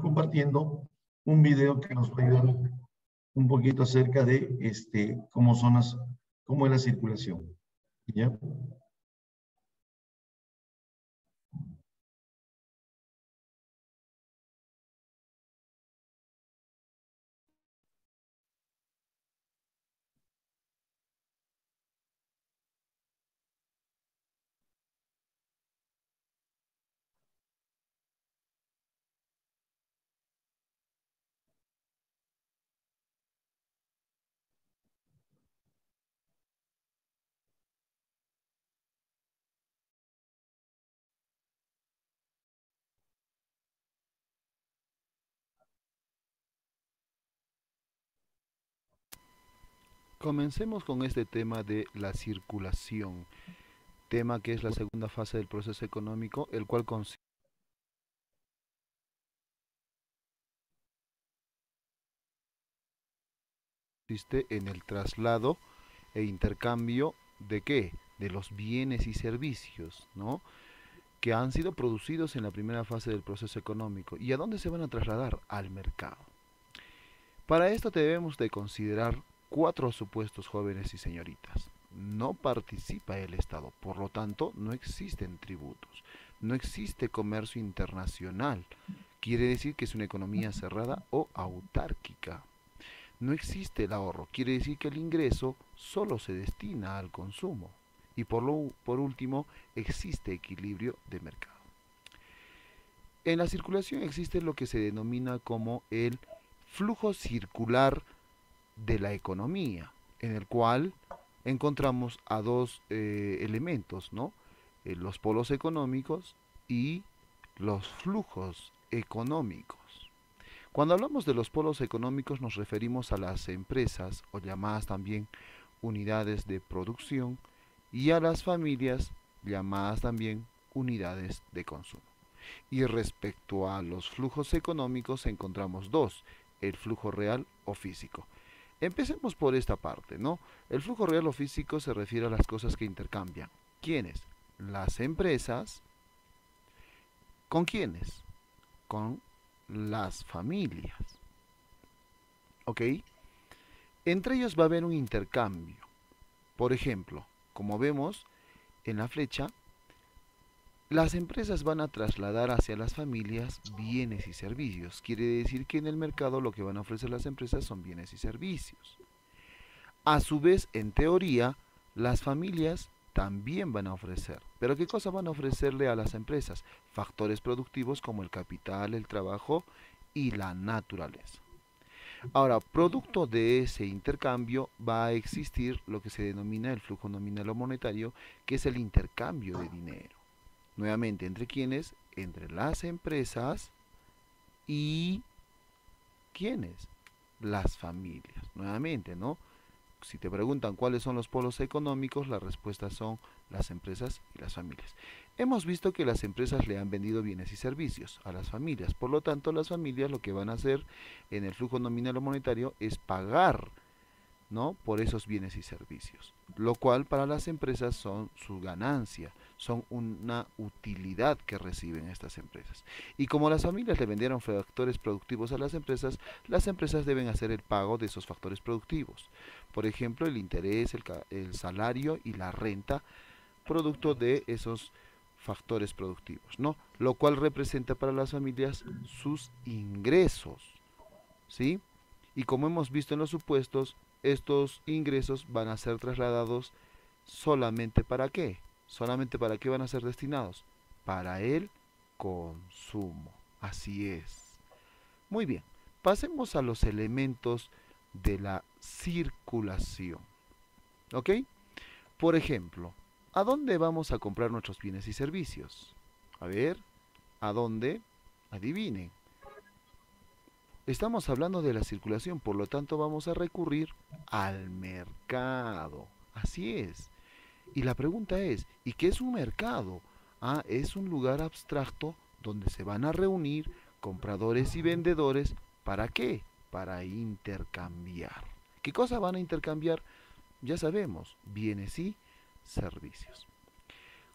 compartiendo un video que nos va a ayudar un poquito acerca de cómo es la circulación. ¿Ya? Comencemos con este tema de la circulación, tema que es la segunda fase del proceso económico, el cual consiste en el traslado e intercambio de qué? De los bienes y servicios, ¿no? Que han sido producidos en la primera fase del proceso económico. ¿Y a dónde se van a trasladar? Al mercado. Para esto debemos de considerar cuatro supuestos, jóvenes y señoritas. No participa el Estado, por lo tanto no existen tributos, no existe comercio internacional, quiere decir que es una economía cerrada o autárquica. No existe el ahorro, quiere decir que el ingreso solo se destina al consumo. Y por último, existe equilibrio de mercado. En la circulación existe lo que se denomina como el flujo circular de la economía, en el cual encontramos a dos elementos, ¿no? Los polos económicos y los flujos económicos. Cuando hablamos de los polos económicos nos referimos a las empresas o llamadas también unidades de producción y a las familias llamadas también unidades de consumo. Y respecto a los flujos económicos encontramos dos, el flujo real o físico. Empecemos por esta parte, ¿no? El flujo real o físico se refiere a las cosas que intercambian. ¿Quiénes? Las empresas. ¿Con quiénes? Con las familias. ¿Ok? Entre ellos va a haber un intercambio. Por ejemplo, como vemos en la flecha, las empresas van a trasladar hacia las familias bienes y servicios. Quiere decir que en el mercado lo que van a ofrecer las empresas son bienes y servicios. A su vez, en teoría, las familias también van a ofrecer. ¿Pero qué cosa van a ofrecerle a las empresas? Factores productivos como el capital, el trabajo y la naturaleza. Ahora, producto de ese intercambio va a existir lo que se denomina el flujo nominal o monetario, que es el intercambio de dinero. Nuevamente, ¿entre quiénes? Entre las empresas y ¿quiénes? Las familias. Nuevamente, ¿no? Si te preguntan cuáles son los polos económicos, las respuestas son las empresas y las familias. Hemos visto que las empresas le han vendido bienes y servicios a las familias, por lo tanto las familias lo que van a hacer en el flujo nominal o monetario es pagar, ¿no? Por esos bienes y servicios, lo cual para las empresas son su ganancia, son una utilidad que reciben estas empresas. Y como las familias le vendieron factores productivos a las empresas deben hacer el pago de esos factores productivos. Por ejemplo, el interés, el salario y la renta, producto de esos factores productivos, ¿no? Lo cual representa para las familias sus ingresos, ¿sí? Y como hemos visto en los supuestos, estos ingresos van a ser trasladados solamente para qué? Solamente para qué van a ser destinados? Para el consumo. Así es. Muy bien, pasemos a los elementos de la circulación. ¿Ok? Por ejemplo, ¿a dónde vamos a comprar nuestros bienes y servicios? A ver, ¿a dónde? Adivinen. Estamos hablando de la circulación, por lo tanto vamos a recurrir al mercado. Así es. Y la pregunta es, ¿y qué es un mercado? Ah, es un lugar abstracto donde se van a reunir compradores y vendedores. ¿Para qué? Para intercambiar. ¿Qué cosa van a intercambiar? Ya sabemos, bienes y servicios.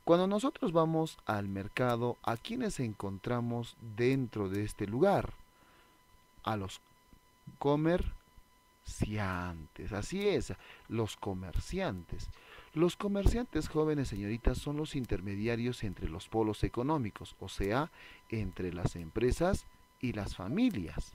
Cuando nosotros vamos al mercado, ¿a quiénes encontramos dentro de este lugar? a los comerciantes. Así es, los comerciantes. Los comerciantes jóvenes, señoritas, son los intermediarios entre los polos económicos, o sea, entre las empresas y las familias,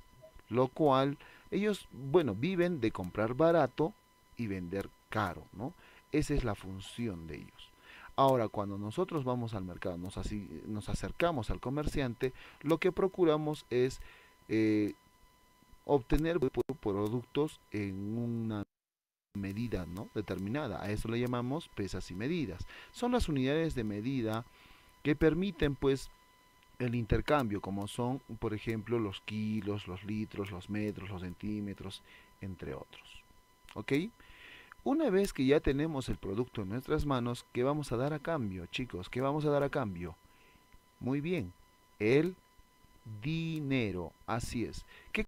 lo cual ellos, bueno, viven de comprar barato y vender caro, ¿no? Esa es la función de ellos. Ahora, cuando nosotros vamos al mercado, nos acercamos al comerciante, lo que procuramos es eh, obtener productos en una medida, ¿no?, determinada. A eso le llamamos pesas y medidas. Son las unidades de medida que permiten, pues, el intercambio, como son, por ejemplo, los kilos, los litros, los metros, los centímetros, entre otros. ¿Ok? Una vez que ya tenemos el producto en nuestras manos, ¿qué vamos a dar a cambio, chicos? ¿Qué vamos a dar a cambio? Muy bien, el dinero. Así es. ¿Qué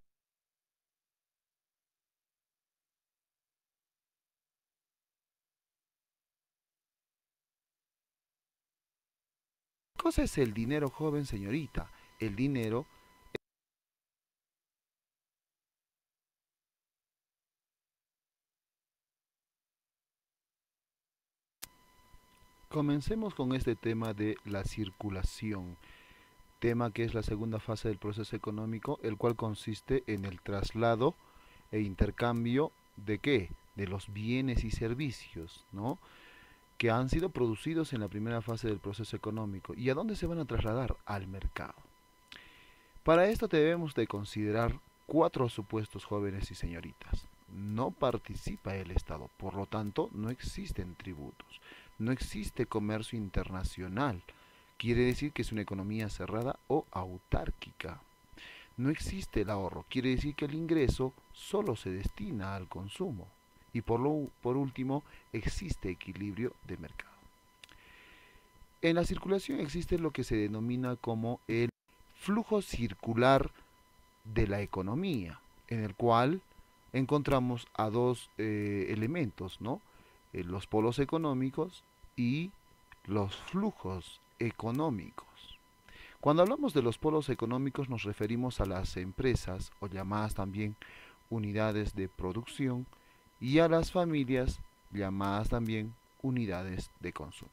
cosa es el dinero, joven señorita? El dinero. Comencemos con este tema de la circulación, tema que es la segunda fase del proceso económico, el cual consiste en el traslado e intercambio de qué? De los bienes y servicios, ¿no?, que han sido producidos en la primera fase del proceso económico. ¿Y a dónde se van a trasladar? Al mercado. Para esto debemos de considerar cuatro supuestos, jóvenes y señoritas. No participa el Estado, por lo tanto no existen tributos, no existe comercio internacional, quiere decir que es una economía cerrada o autárquica. No existe el ahorro, quiere decir que el ingreso solo se destina al consumo. Y por último, existe equilibrio de mercado. En la circulación existe lo que se denomina como el flujo circular de la economía, en el cual encontramos a dos elementos, ¿no? Los polos económicos y los flujos económicos. Cuando hablamos de los polos económicos nos referimos a las empresas, o llamadas también unidades de producción, y a las familias, llamadas también unidades de consumo.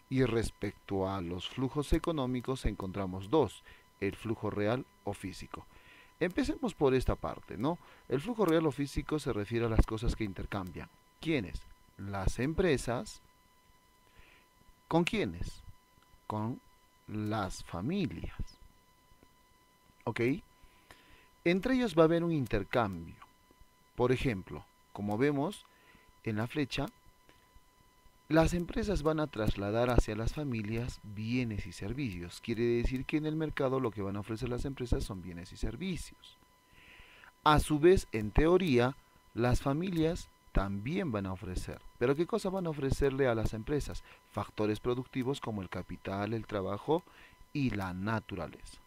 Y respecto a los flujos económicos encontramos dos: el flujo real o físico. Empecemos por esta parte, ¿no? El flujo real o físico se refiere a las cosas que intercambian. ¿Quiénes? Las empresas. ¿Con quiénes? Con las familias. ¿Ok? Entre ellos va a haber un intercambio. Por ejemplo, como vemos en la flecha, las empresas van a trasladar hacia las familias bienes y servicios. Quiere decir que en el mercado lo que van a ofrecer las empresas son bienes y servicios. A su vez, en teoría, las familias también van a ofrecer. ¿Pero qué cosa van a ofrecerle a las empresas? Factores productivos como el capital, el trabajo y la naturaleza.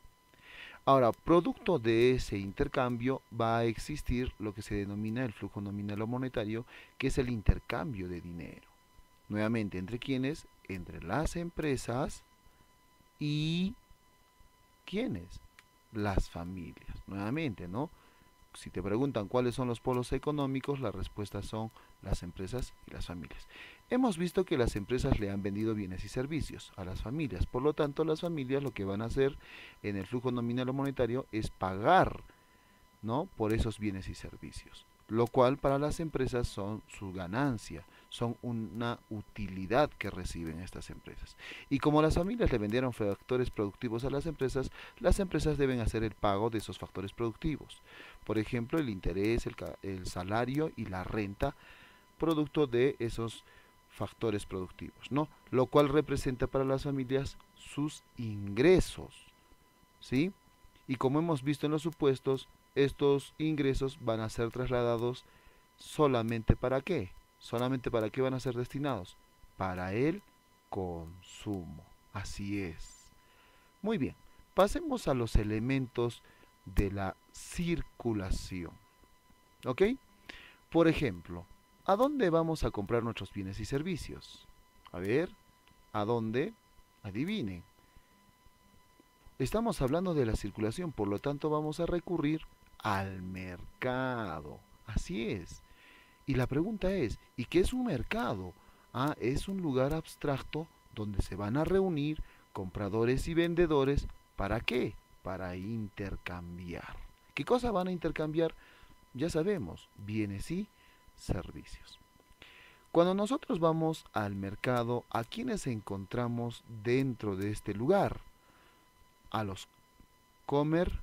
Ahora, producto de ese intercambio va a existir lo que se denomina el flujo nominal o monetario, que es el intercambio de dinero. Nuevamente, ¿entre quiénes? Entre las empresas y ¿quiénes? Las familias. Nuevamente, ¿no? Si te preguntan cuáles son los polos económicos, las respuestas son las empresas y las familias. Hemos visto que las empresas le han vendido bienes y servicios a las familias, por lo tanto las familias lo que van a hacer en el flujo nominal o monetario es pagar, ¿no?, por esos bienes y servicios, lo cual para las empresas son su ganancia, son una utilidad que reciben estas empresas. Y como las familias le vendieron factores productivos a las empresas deben hacer el pago de esos factores productivos. Por ejemplo, el interés, el salario y la renta, producto de esos factores productivos, ¿no? Lo cual representa para las familias sus ingresos, ¿sí? Y como hemos visto en los supuestos, estos ingresos van a ser trasladados solamente ¿para qué? ¿Solamente para qué van a ser destinados? Para el consumo. Así es. Muy bien, pasemos a los elementos de la circulación. ¿Ok? Por ejemplo, ¿a dónde vamos a comprar nuestros bienes y servicios? A ver, ¿a dónde? Adivinen. Estamos hablando de la circulación, por lo tanto vamos a recurrir al mercado. Así es. Y la pregunta es, ¿y qué es un mercado? Ah, es un lugar abstracto donde se van a reunir compradores y vendedores. ¿Para qué? Para intercambiar. ¿Qué cosa van a intercambiar? Ya sabemos, bienes y servicios. Cuando nosotros vamos al mercado, ¿a quiénes encontramos dentro de este lugar? A los comerciantes.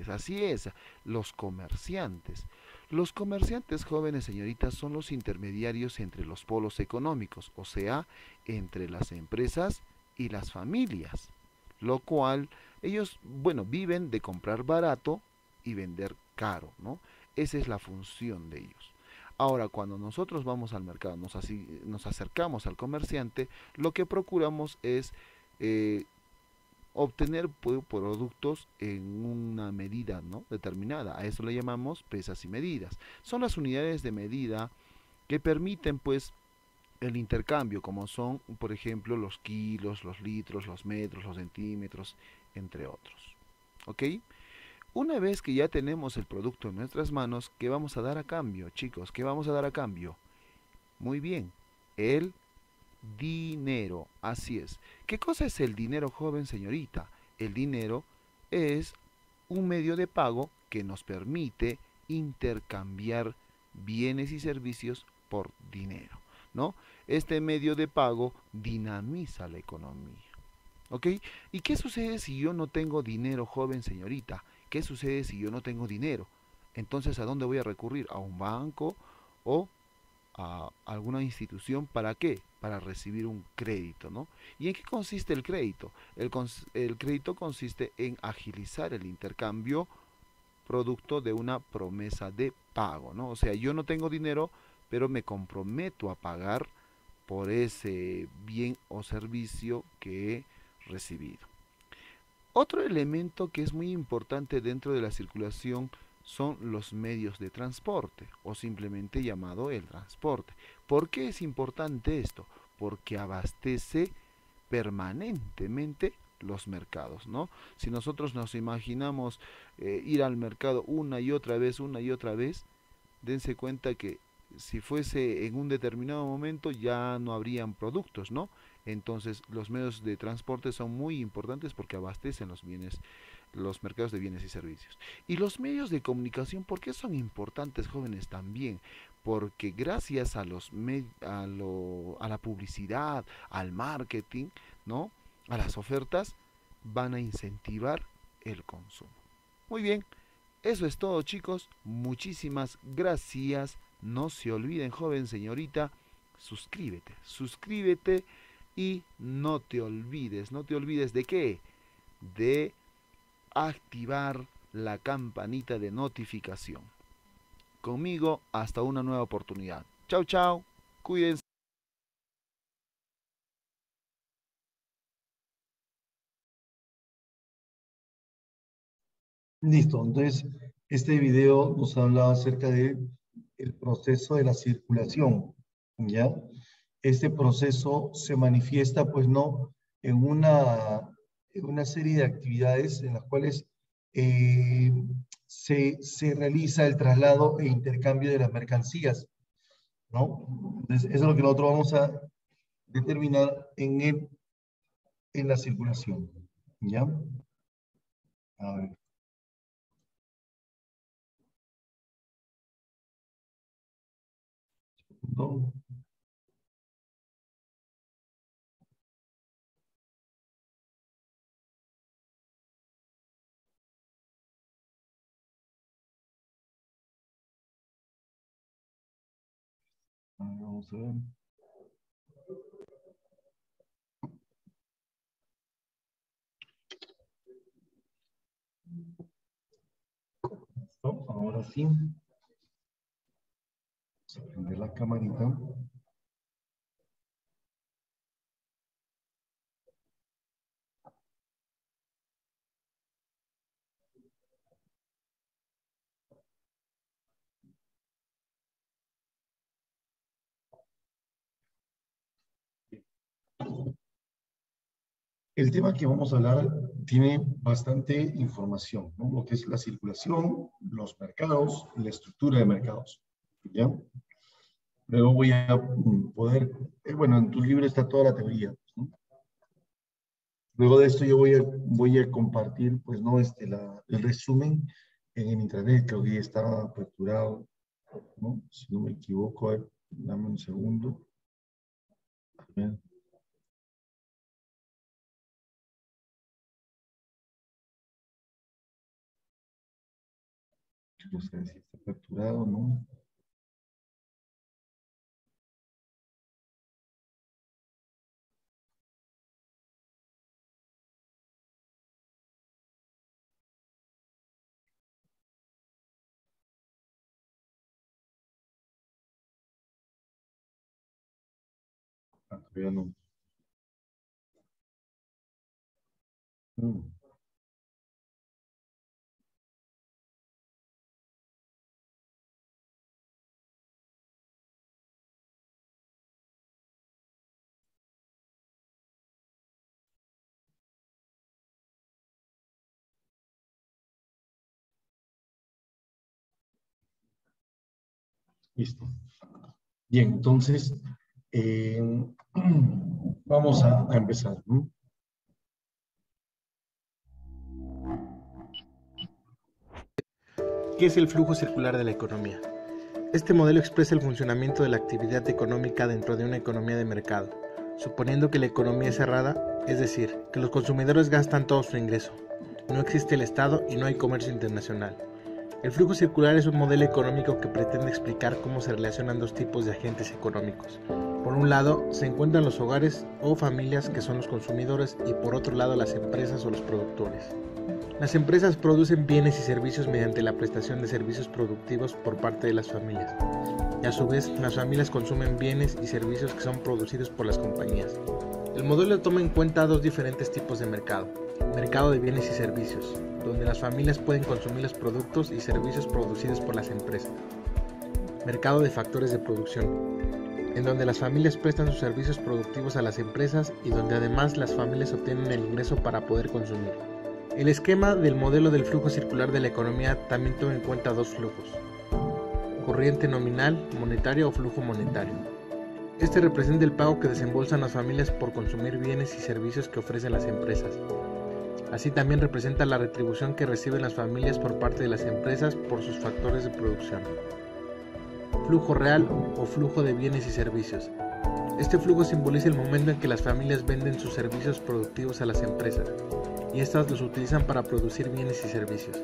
Así es, los comerciantes. Los comerciantes jóvenes, señoritas, son los intermediarios entre los polos económicos, o sea, entre las empresas y las familias. Lo cual ellos, bueno, viven de comprar barato y vender caro, ¿no? Esa es la función de ellos. Ahora, cuando nosotros vamos al mercado, nos acercamos al comerciante, lo que procuramos es eh, obtener productos en una medida, ¿no?, determinada. A eso le llamamos pesas y medidas. Son las unidades de medida que permiten pues el intercambio, como son, por ejemplo, los kilos, los litros, los metros, los centímetros, entre otros. ¿Ok? Una vez que ya tenemos el producto en nuestras manos, ¿qué vamos a dar a cambio, chicos? ¿Qué vamos a dar a cambio? Muy bien, el dinero, así es. ¿Qué cosa es el dinero, joven señorita? El dinero es un medio de pago que nos permite intercambiar bienes y servicios por dinero, ¿no? Este medio de pago dinamiza la economía. ¿Ok? ¿Y qué sucede si yo no tengo dinero, joven señorita? ¿Qué sucede si yo no tengo dinero? Entonces, ¿a dónde voy a recurrir? ¿A un banco o a alguna institución? ¿Para qué? Para recibir un crédito, ¿no? ¿Y en qué consiste el crédito? El crédito consiste en agilizar el intercambio producto de una promesa de pago, ¿no? O sea, yo no tengo dinero, pero me comprometo a pagar por ese bien o servicio que he recibido. Otro elemento que es muy importante dentro de la circulación son los medios de transporte, o simplemente llamado el transporte. ¿Por qué es importante esto? Porque abastece permanentemente los mercados, ¿no? Si nosotros nos imaginamos ir al mercado una y otra vez, dense cuenta que si fuese en un determinado momento ya no habrían productos, ¿no? Entonces los medios de transporte son muy importantes porque abastecen los bienes, los mercados de bienes y servicios. Y los medios de comunicación, ¿por qué son importantes, jóvenes? También porque gracias a a la publicidad, al marketing, ¿no?, a las ofertas, van a incentivar el consumo. Muy bien, eso es todo, chicos. Muchísimas gracias. No se olviden, joven señorita, suscríbete, suscríbete y no te olvides de qué, de activar la campanita de notificación. Conmigo hasta una nueva oportunidad. Chao, chao. Cuídense. Listo. Entonces, este video nos ha hablado acerca de el proceso de la circulación, ¿ya? Este proceso se manifiesta, pues, no en una serie de actividades en las cuales eh, se realiza el traslado e intercambio de las mercancías, ¿no? Entonces, eso es lo que nosotros vamos a determinar en la circulación, ¿ya? A ver, ¿no? A ver, vamos a ver. ¿No? Ahora sí, vamos a prender la camarita. el tema que vamos a hablar tiene bastante información, ¿no? Lo que es la circulación, los mercados, la estructura de mercados, ¿ya? Luego voy a poder, bueno, en tu libro está toda la teoría, ¿no? Luego de esto yo voy a compartir, pues, ¿no? El resumen en el intranet, creo que ya está aperturado, ¿no? Si no me equivoco, a ver, dame un segundo. A ver. No sé si está aperturado, ¿no? Ah, todavía no. Mm, listo. Bien, entonces, eh, vamos a empezar, ¿no? ¿Qué es el flujo circular de la economía? Este modelo expresa el funcionamiento de la actividad económica dentro de una economía de mercado, suponiendo que la economía es cerrada, es decir, que los consumidores gastan todo su ingreso, no existe el Estado y no hay comercio internacional. El flujo circular es un modelo económico que pretende explicar cómo se relacionan dos tipos de agentes económicos. Por un lado, se encuentran los hogares o familias que son los consumidores y por otro lado las empresas o los productores. Las empresas producen bienes y servicios mediante la prestación de servicios productivos por parte de las familias. Y a su vez, las familias consumen bienes y servicios que son producidos por las compañías. El modelo toma en cuenta dos diferentes tipos de mercado. Mercado de bienes y servicios, donde las familias pueden consumir los productos y servicios producidos por las empresas. Mercado de factores de producción, en donde las familias prestan sus servicios productivos a las empresas y donde además las familias obtienen el ingreso para poder consumir. El esquema del modelo del flujo circular de la economía también toma en cuenta dos flujos: corriente nominal, monetario o flujo monetario. Este representa el pago que desembolsan las familias por consumir bienes y servicios que ofrecen las empresas. Así también representa la retribución que reciben las familias por parte de las empresas por sus factores de producción. Flujo real o flujo de bienes y servicios. Este flujo simboliza el momento en que las familias venden sus servicios productivos a las empresas y estas los utilizan para producir bienes y servicios.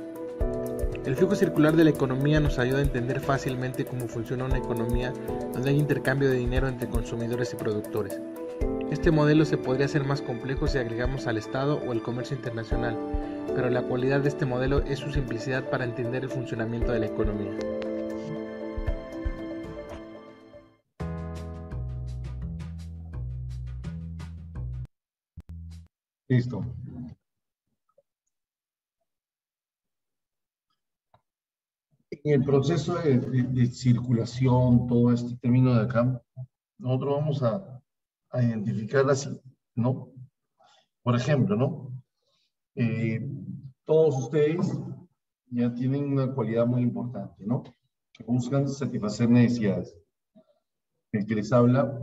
El flujo circular de la economía nos ayuda a entender fácilmente cómo funciona una economía donde hay intercambio de dinero entre consumidores y productores. Este modelo se podría hacer más complejo si agregamos al Estado o el comercio internacional, pero la cualidad de este modelo es su simplicidad para entender el funcionamiento de la economía. Listo. En el proceso de circulación, todo este término de acá, nosotros vamos a identificar así, ¿no? Por ejemplo, ¿no? Eh, todos ustedes ya tienen una cualidad muy importante, ¿no? Que buscan satisfacer necesidades. El que les habla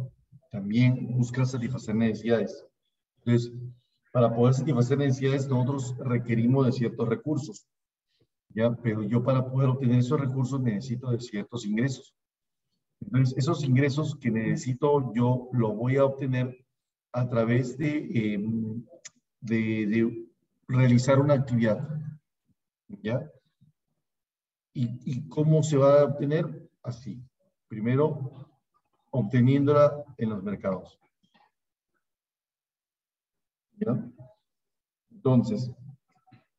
también busca satisfacer necesidades. Entonces, para poder satisfacer necesidades, nosotros requerimos de ciertos recursos, ¿ya? Pero yo para poder obtener esos recursos necesito de ciertos ingresos. Entonces, esos ingresos que necesito yo los voy a obtener a través de realizar una actividad, ¿ya? ¿Y cómo se va a obtener? Así. Primero, obteniéndola en los mercados, ¿ya? Entonces,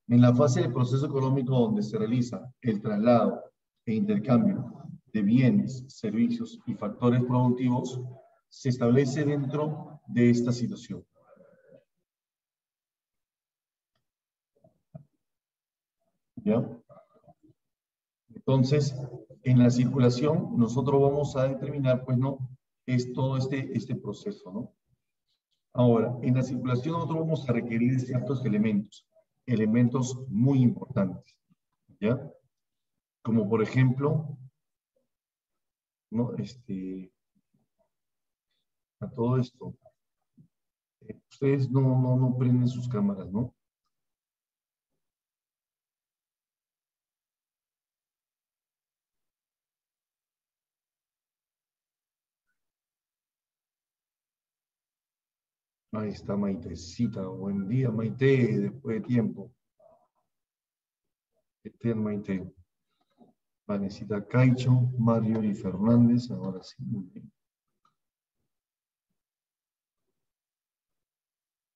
en la fase del proceso económico donde se realiza el traslado e intercambio de bienes, servicios y factores productivos, se establece dentro de esta situación, ¿ya? Entonces, en la circulación, nosotros vamos a determinar, pues, ¿no? Es todo este proceso, ¿no? Ahora, en la circulación nosotros vamos a requerir ciertos elementos muy importantes, ¿ya? Como por ejemplo, ¿no? A todo esto, ustedes no prenden sus cámaras, ¿no? Ahí está Maitecita. Buen día, Maite, después de tiempo. Maite. Vanesita Caicho, Marjorie Fernández, ahora sí, muy bien.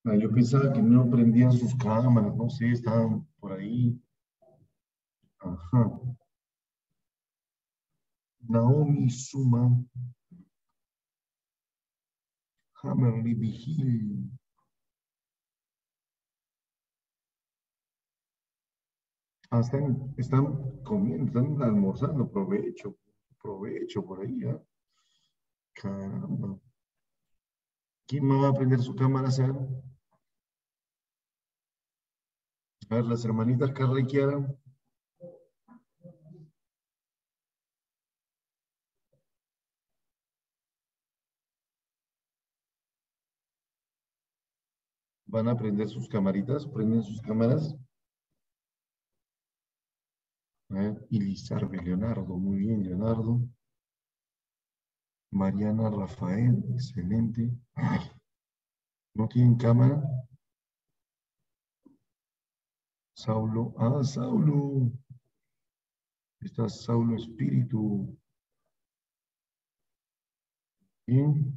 Ah, yo pensaba que no prendían sus cámaras, no sé, estaban por ahí. Ajá. Naomi Suma, Hammerly Vigil. Ah, están comiendo, están almorzando, provecho por ahí, ¿ah? Caramba. ¿Quién me va a prender su cámara, Sara? A ver, las hermanitas Carla y Kiara. ¿Van a prender sus camaritas? ¿Prenden sus cámaras? Y Lizarbe, Leonardo, muy bien, Leonardo. Mariana Rafael, excelente. Ay, ¿no tienen cámara? Saulo, Saulo. Está Saulo Espíritu. Bien.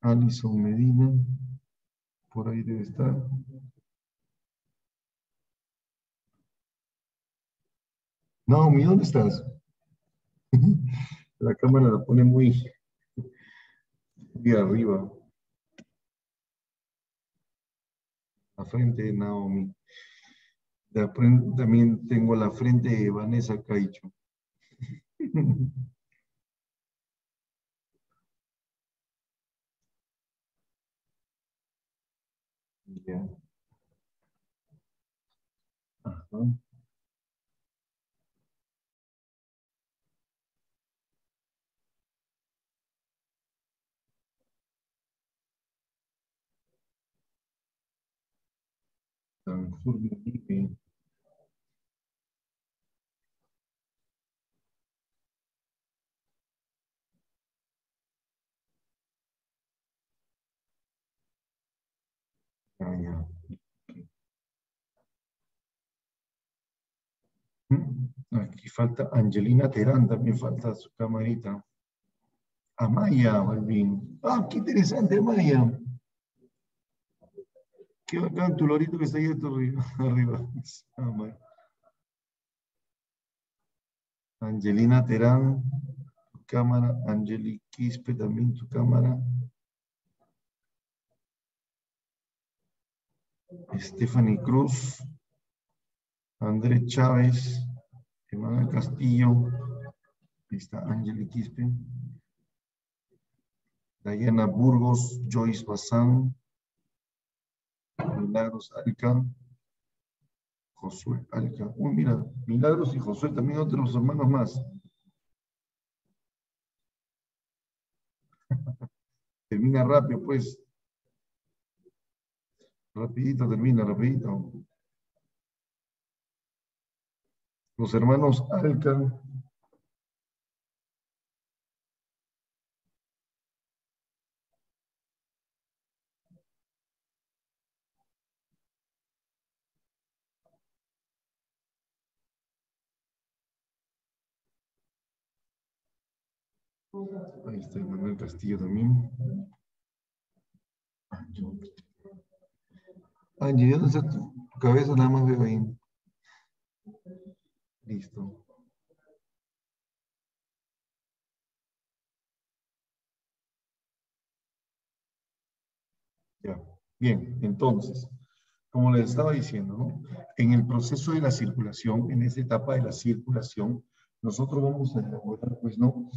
Alison Medina, por ahí debe estar. Naomi, ¿dónde estás? La cámara la pone muy arriba. La frente de Naomi. También tengo la frente de Vanessa Caicho. Ya. Ajá. Sanjur Muribe. Ah, ya. Aquí falta Angelina Terán, también falta su camarita. Amaya, Balvin. Ah, qué interesante, Amaya. Qué bacán tu lorito que está ahí arriba. Amaya. Angelina Terán, tu cámara. Angeli Quispe, también tu cámara. Stephanie Cruz. Andrés Chávez. Emanuel Castillo. Ahí está Angeli Quispe. Diana Burgos, Joyce Bazán, Milagros Alca, Josué Alca. Uy, mira, Milagros y Josué, también otros hermanos más. Termina rápido, pues. Rapidito termina, rapidito. Los hermanos Alca. Ahí está Manuel Castillo también. Angie, ¿dónde está tu cabeza? Nada más veo ahí. Listo. Ya. Bien, entonces, como les estaba diciendo, ¿no? En el proceso de la circulación, en esta etapa de la circulación, nosotros vamos a elaborar, pues, ¿no?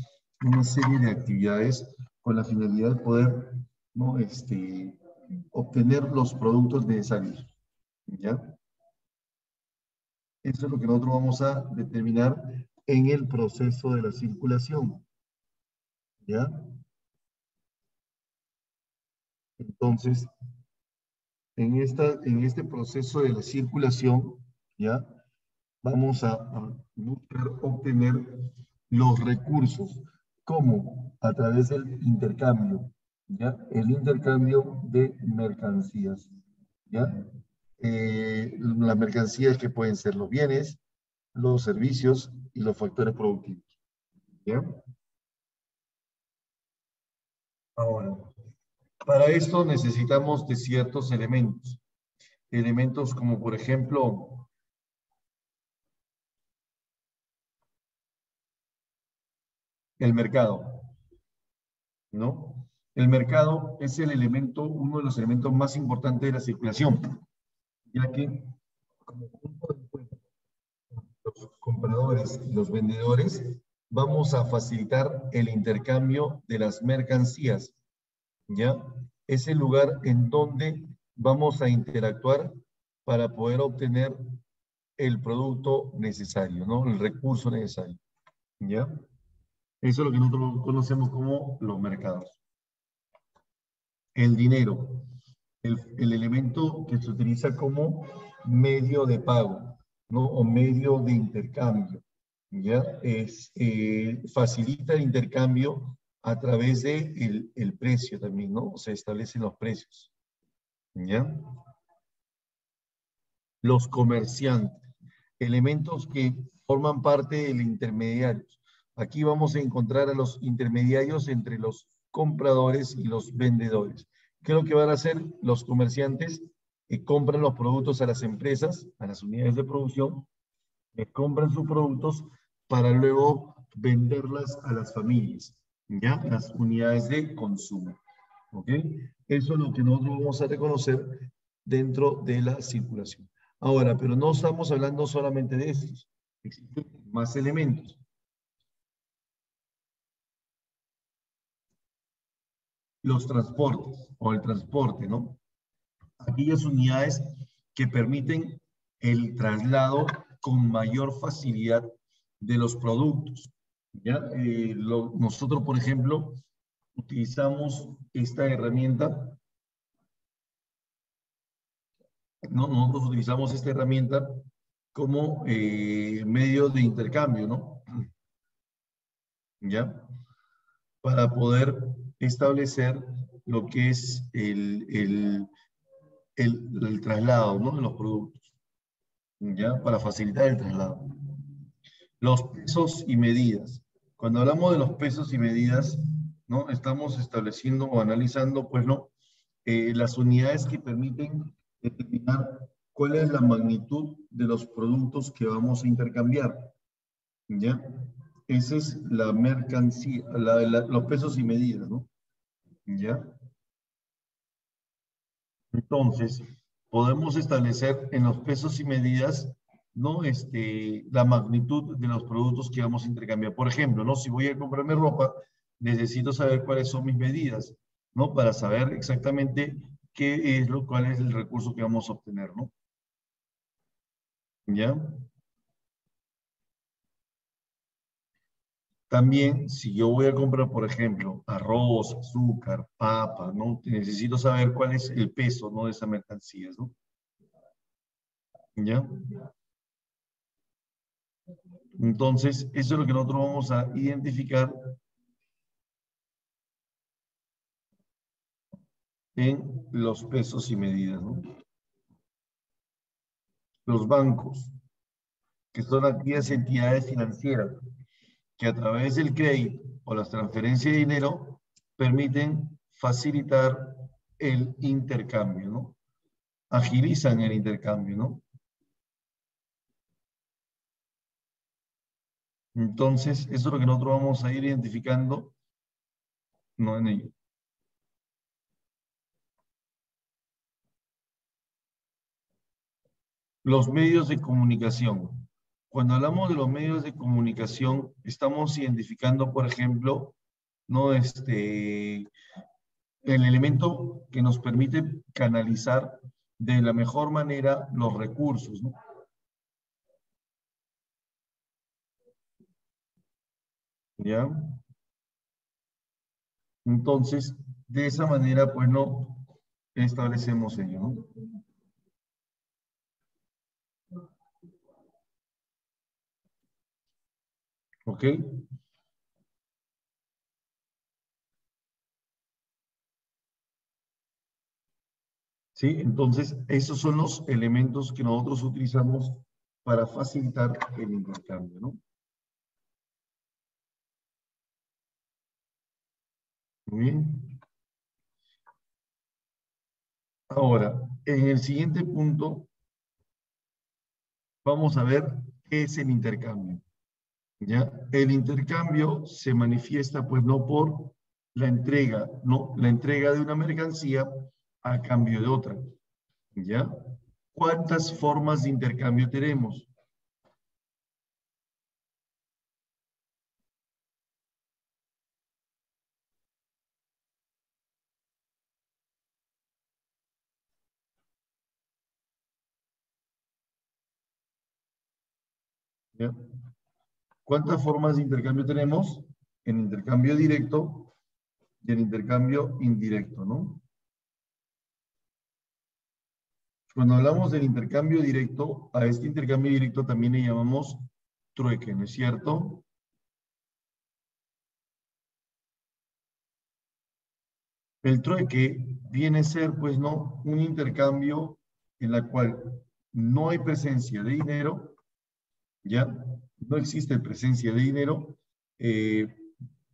Una serie de actividades con la finalidad de poder ¿no? Obtener los productos necesarios, ¿ya? Eso es lo que nosotros vamos a determinar en el proceso de la circulación, ¿ya? Entonces, en este proceso de la circulación, ¿ya? Vamos a buscar obtener los recursos. ¿Cómo? A través del intercambio, ¿ya? El intercambio de mercancías, ¿ya? Las mercancías que pueden ser los bienes, los servicios y los factores productivos, ¿ya? Ahora, para esto necesitamos de ciertos elementos. Elementos como, por ejemplo, el mercado, ¿no? El mercado es el elemento, uno de los elementos más importantes de la circulación, ya que como punto de encuentro, los compradores y los vendedores, vamos a facilitar el intercambio de las mercancías, ¿ya? Es el lugar en donde vamos a interactuar para poder obtener el producto necesario, ¿no? El recurso necesario, ¿ya? Eso es lo que nosotros conocemos como los mercados. El dinero, el elemento que se utiliza como medio de pago, ¿no? O medio de intercambio, ¿ya? Facilita el intercambio a través de el precio también, ¿no? Se establecen los precios, ¿ya? Los comerciantes, elementos que forman parte de los intermediarios. Aquí vamos a encontrar a los intermediarios entre los compradores y los vendedores. ¿Qué es lo que van a hacer los comerciantes? Que compran los productos a las empresas, a las unidades de producción, que compran sus productos para luego venderlas a las familias, ¿ya? Las unidades de consumo, ¿ok? Eso es lo que nosotros vamos a reconocer dentro de la circulación. Ahora, pero no estamos hablando solamente de estos. Existen más elementos. Los transportes o el transporte, ¿no? Aquellas unidades que permiten el traslado con mayor facilidad de los productos, ¿ya? Nosotros, por ejemplo, utilizamos esta herramienta, ¿no? Nosotros utilizamos esta herramienta como medio de intercambio, ¿no? ¿Ya? Para poder establecer lo que es el traslado, ¿no? De los productos, ¿ya? Para facilitar el traslado. Los pesos y medidas. Cuando hablamos de los pesos y medidas, ¿no? Estamos estableciendo o analizando, pues, ¿no? Las unidades que permiten determinar cuál es la magnitud de los productos que vamos a intercambiar, ¿ya? Esa es la mercancía, los pesos y medidas, ¿no? ¿Ya? Entonces, podemos establecer en los pesos y medidas, ¿no? La magnitud de los productos que vamos a intercambiar. Por ejemplo, ¿no? Si voy a comprarme ropa, necesito saber cuáles son mis medidas, ¿no? Para saber exactamente cuál es el recurso que vamos a obtener, ¿no? ¿Ya? También, si yo voy a comprar, por ejemplo, arroz, azúcar, papa, ¿no? Necesito saber cuál es el peso, ¿no? De esas mercancías, ¿no? ¿Ya? Entonces, eso es lo que nosotros vamos a identificar en los pesos y medidas, ¿no? Los bancos, que son aquellas entidades financieras que a través del crédito o las transferencias de dinero permiten facilitar el intercambio, ¿no? Agilizan el intercambio, ¿no? Entonces, eso es lo que nosotros vamos a ir identificando, no en ello. Los medios de comunicación. Cuando hablamos de los medios de comunicación, estamos identificando, por ejemplo, ¿no? el elemento que nos permite canalizar de la mejor manera los recursos, ¿no? ¿Ya? Entonces, de esa manera, pues no establecemos ello, ¿no? ¿Ok? ¿Sí? Entonces, esos son los elementos que nosotros utilizamos para facilitar el intercambio, ¿no? Muy bien. Ahora, en el siguiente punto, vamos a ver qué es el intercambio. ¿Ya? El intercambio se manifiesta, pues, no por la entrega, no, la entrega de una mercancía a cambio de otra. ¿Ya? ¿Cuántas formas de intercambio tenemos? ¿Ya? ¿Cuántas formas de intercambio tenemos? El intercambio directo y el intercambio indirecto, ¿no? Cuando hablamos del intercambio directo, a este intercambio directo también le llamamos trueque, ¿no es cierto? El trueque viene a ser, pues, ¿no? Un intercambio en la cual no hay presencia de dinero, ¿ya? No existe presencia de dinero, eh,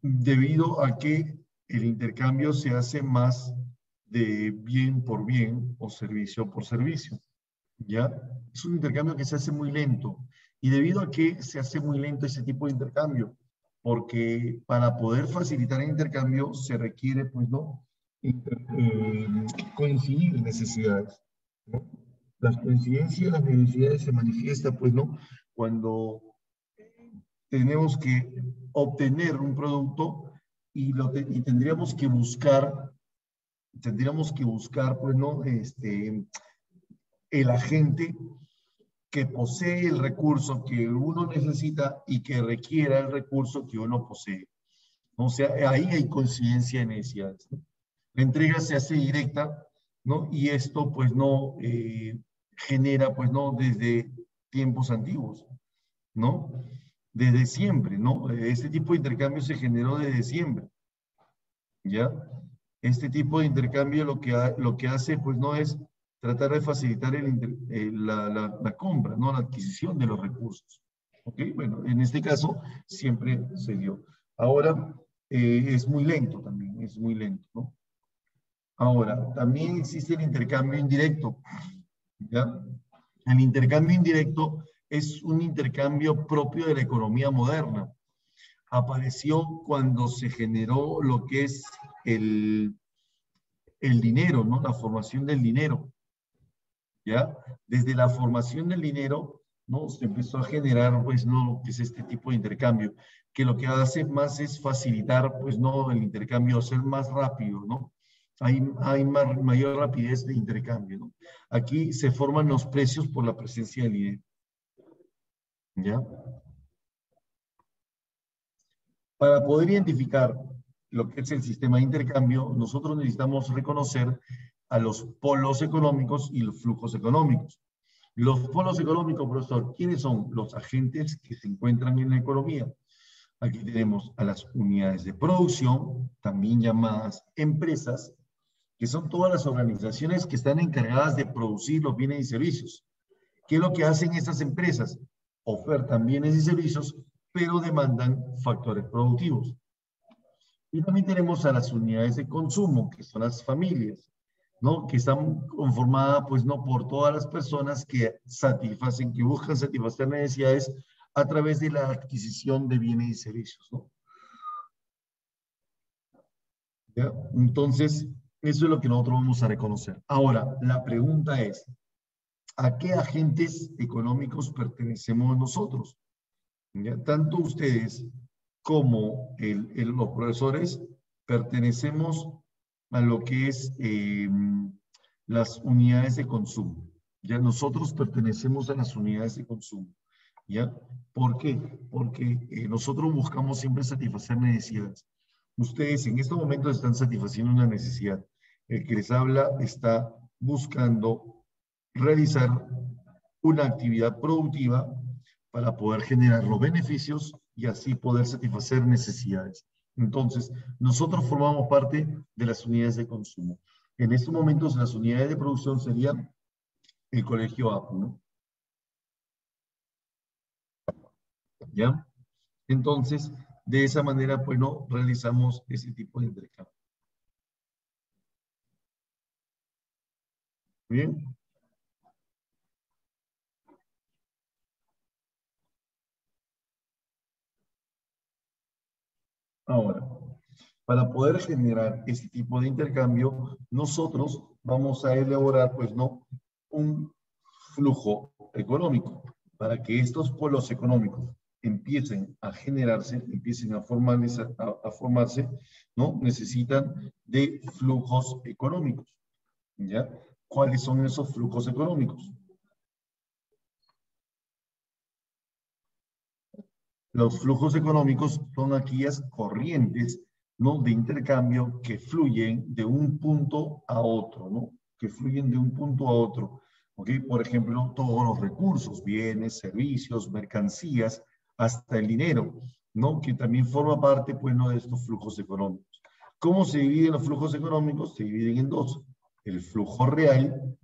debido a que el intercambio se hace más de bien por bien o servicio por servicio, ¿ya? Es un intercambio que se hace muy lento. ¿Y debido a que se hace muy lento ese tipo de intercambio? Porque para poder facilitar el intercambio se requiere, pues, ¿no? Coincidir necesidades, ¿no? Las coincidencias, las necesidades se manifiestan, pues, ¿no? Cuando tenemos que obtener un producto y tendríamos que buscar, pues, ¿no? El agente que posee el recurso que uno necesita y que requiera el recurso que uno posee. O sea, ahí hay coincidencia de necesidades, ¿no? La entrega se hace directa, ¿no? Y esto, pues, no genera, pues, no, desde tiempos antiguos, ¿no? Desde siempre, ¿no? Este tipo de intercambio se generó desde siempre, ¿ya? Este tipo de intercambio lo que hace, pues, no es tratar de facilitar la compra, ¿no? La adquisición de los recursos. ¿Ok? Bueno, en este caso siempre se dio. Ahora es muy lento también, es muy lento, ¿no? Ahora, también existe el intercambio indirecto, ¿ya? El intercambio indirecto es un intercambio propio de la economía moderna. Apareció cuando se generó lo que es el, el dinero, ¿no? La formación del dinero, ¿ya? Desde la formación del dinero, ¿no? Se empezó a generar, pues, ¿no? Lo que es este tipo de intercambio, que lo que hace más es facilitar, pues, ¿no? El intercambio, hacer más rápido, ¿no? Hay mayor rapidez de intercambio, ¿no? Aquí se forman los precios por la presencia del dinero, ¿ya? Para poder identificar lo que es el sistema de intercambio, nosotros necesitamos reconocer a los polos económicos y los flujos económicos. Los polos económicos, profesor, ¿quiénes son? Los agentes que se encuentran en la economía. Aquí tenemos a las unidades de producción, también llamadas empresas, que son todas las organizaciones que están encargadas de producir los bienes y servicios. ¿Qué es lo que hacen estas empresas? Ofertan bienes y servicios, pero demandan factores productivos. Y también tenemos a las unidades de consumo, que son las familias, ¿no? Que están conformadas, pues, no por todas las personas que satisfacen, que buscan satisfacer necesidades a través de la adquisición de bienes y servicios, ¿no? ¿Ya? Entonces, eso es lo que nosotros vamos a reconocer. Ahora, la pregunta es, ¿a qué agentes económicos pertenecemos nosotros? ¿Ya? Tanto ustedes como los profesores pertenecemos a lo que es las unidades de consumo. Ya nosotros pertenecemos a las unidades de consumo. ¿Ya? ¿Por qué? Porque nosotros buscamos siempre satisfacer necesidades. Ustedes en estos momentos están satisfaciendo una necesidad. El que les habla está buscando realizar una actividad productiva para poder generar los beneficios y así poder satisfacer necesidades. Entonces, nosotros formamos parte de las unidades de consumo. En estos momentos, las unidades de producción serían el colegio APU, ¿no? ¿Ya? Entonces, de esa manera, pues no realizamos ese tipo de intercambio. Bien. Ahora, para poder generar este tipo de intercambio, nosotros vamos a elaborar, pues no, un flujo económico para que estos polos económicos empiecen a generarse, empiecen a formarse, ¿no? Necesitan de flujos económicos, ¿ya? ¿Cuáles son esos flujos económicos? Los flujos económicos son aquellas corrientes, ¿no? De intercambio que fluyen de un punto a otro, ¿no? Que fluyen de un punto a otro. ¿Ok? Por ejemplo, todos los recursos, bienes, servicios, mercancías, hasta el dinero, ¿no? Que también forma parte, pues, ¿no? De estos flujos económicos. ¿Cómo se dividen los flujos económicos? Se dividen en dos. El flujo real,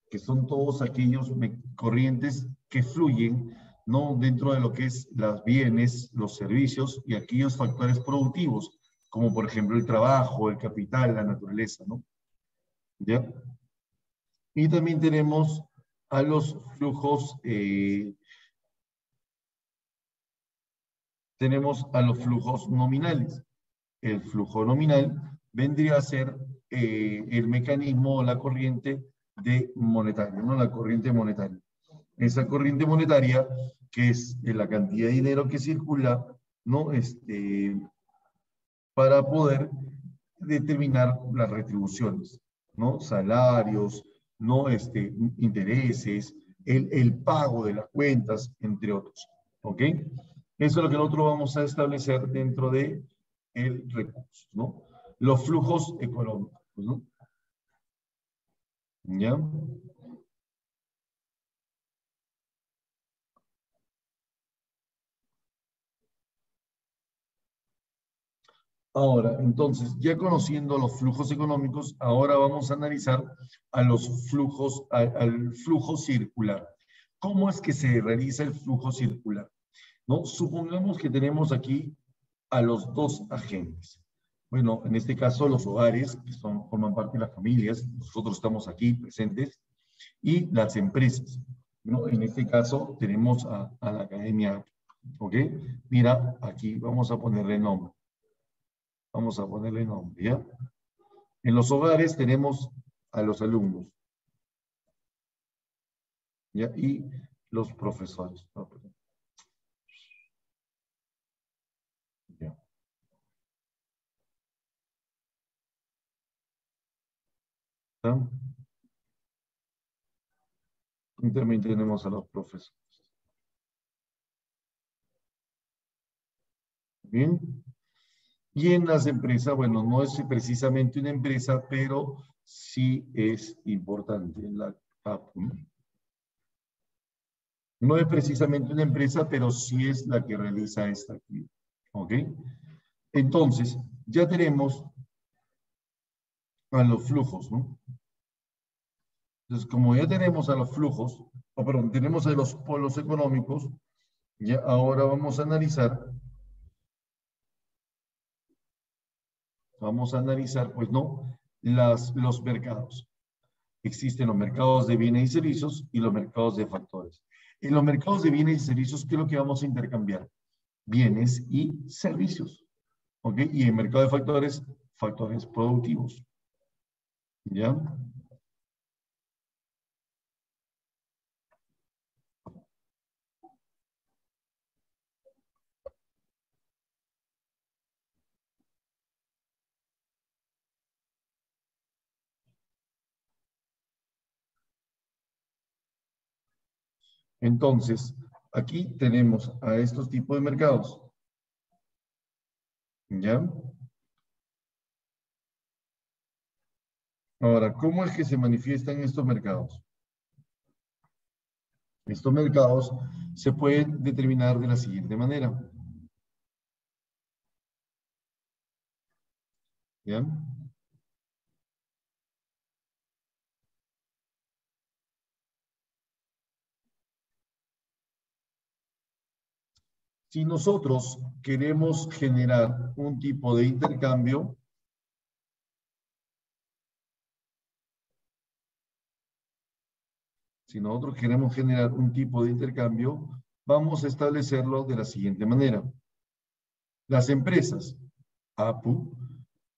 que son todos aquellos corrientes que fluyen, ¿no? Dentro de lo que es los bienes, los servicios y aquellos factores productivos, como por ejemplo el trabajo, el capital, la naturaleza, ¿no? ¿Ya? Y también tenemos a los flujos, nominales. El flujo nominal vendría a ser el mecanismo o la corriente de monetaria, ¿no? La corriente monetaria. Esa corriente monetaria, que es la cantidad de dinero que circula, ¿no? Para poder determinar las retribuciones, ¿no? Salarios, ¿no? Intereses, el pago de las cuentas, entre otros, ¿ok? Eso es lo que nosotros vamos a establecer dentro de el recurso, ¿no? Los flujos económicos, ¿no? ¿Ya? Ahora, entonces, ya conociendo los flujos económicos, ahora vamos a analizar a los flujos, al flujo circular. ¿Cómo es que se realiza el flujo circular? ¿No? Supongamos que tenemos aquí a los dos agentes. Bueno, en este caso los hogares, que forman parte de las familias, nosotros estamos aquí presentes, y las empresas. ¿No? En este caso tenemos a la academia. ¿Ok? Mira, aquí vamos a ponerle nombre. Vamos a ponerle nombre, ¿ya? En los hogares tenemos a los alumnos, ¿ya? Y los profesores. No, perdón. Ya. ¿Está? Y también tenemos a los profesores. Bien. Y en las empresas, bueno, no es precisamente una empresa, pero sí es importante la APU, ¿no? No es precisamente una empresa, pero sí es la que realiza esta actividad. ¿Ok? Entonces, ya tenemos a los flujos, ¿no? Entonces, como ya tenemos a los flujos, o perdón, tenemos a los polos económicos, ya ahora vamos a analizar, pues no, los mercados. Existen los mercados de bienes y servicios y los mercados de factores. En los mercados de bienes y servicios, ¿qué es lo que vamos a intercambiar? Bienes y servicios. ¿Ok? Y en el mercado de factores, factores productivos. ¿Ya? Entonces, aquí tenemos a estos tipos de mercados. ¿Ya? Ahora, ¿cómo es que se manifiestan estos mercados? Estos mercados se pueden determinar de la siguiente manera. ¿Ya? Si nosotros queremos generar un tipo de intercambio, vamos a establecerlo de la siguiente manera. Las empresas, APU,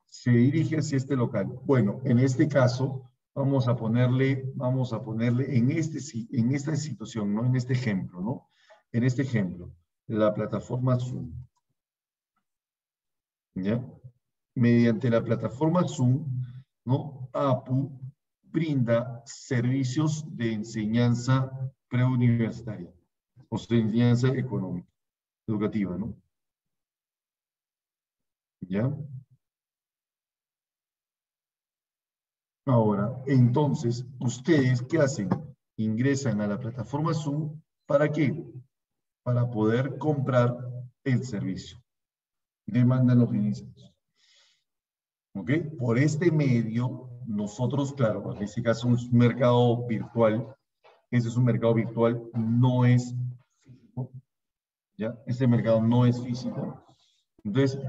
se dirige hacia este local. Bueno, en este caso, vamos a ponerle en esta situación, ¿no? En este ejemplo, ¿no? En este ejemplo, la plataforma Zoom. ¿Ya? Mediante la plataforma Zoom, ¿no? APU brinda servicios de enseñanza preuniversitaria, o sea, de enseñanza económica, educativa, ¿no? ¿Ya? Ahora, entonces, ¿ustedes qué hacen? Ingresan a la plataforma Zoom, ¿para qué? Para poder comprar el servicio. Demandan los inicios. ¿Ok? Por este medio, nosotros, claro, en este caso es un mercado virtual, ese es un mercado virtual, no es físico, ¿ya? Este mercado no es físico. Entonces,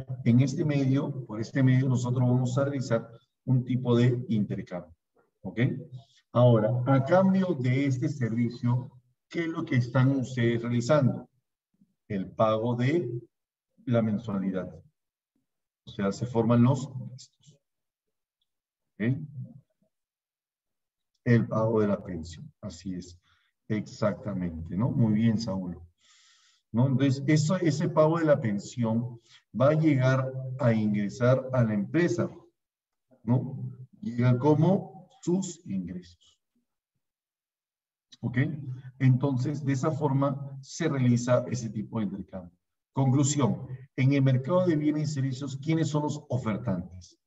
por este medio, nosotros vamos a realizar un tipo de intercambio. ¿Ok? Ahora, a cambio de este servicio, ¿qué es lo que están ustedes realizando? El pago de la mensualidad. O sea, se forman los gastos. ¿Ok? El pago de la pensión. Así es. Exactamente, ¿no? Muy bien, Saulo. ¿No? Entonces, ese pago de la pensión va a llegar a ingresar a la empresa, ¿no? Llega como sus ingresos. ¿Ok? Entonces, de esa forma se realiza ese tipo de intercambio. Conclusión, en el mercado de bienes y servicios, ¿quiénes son los ofertantes?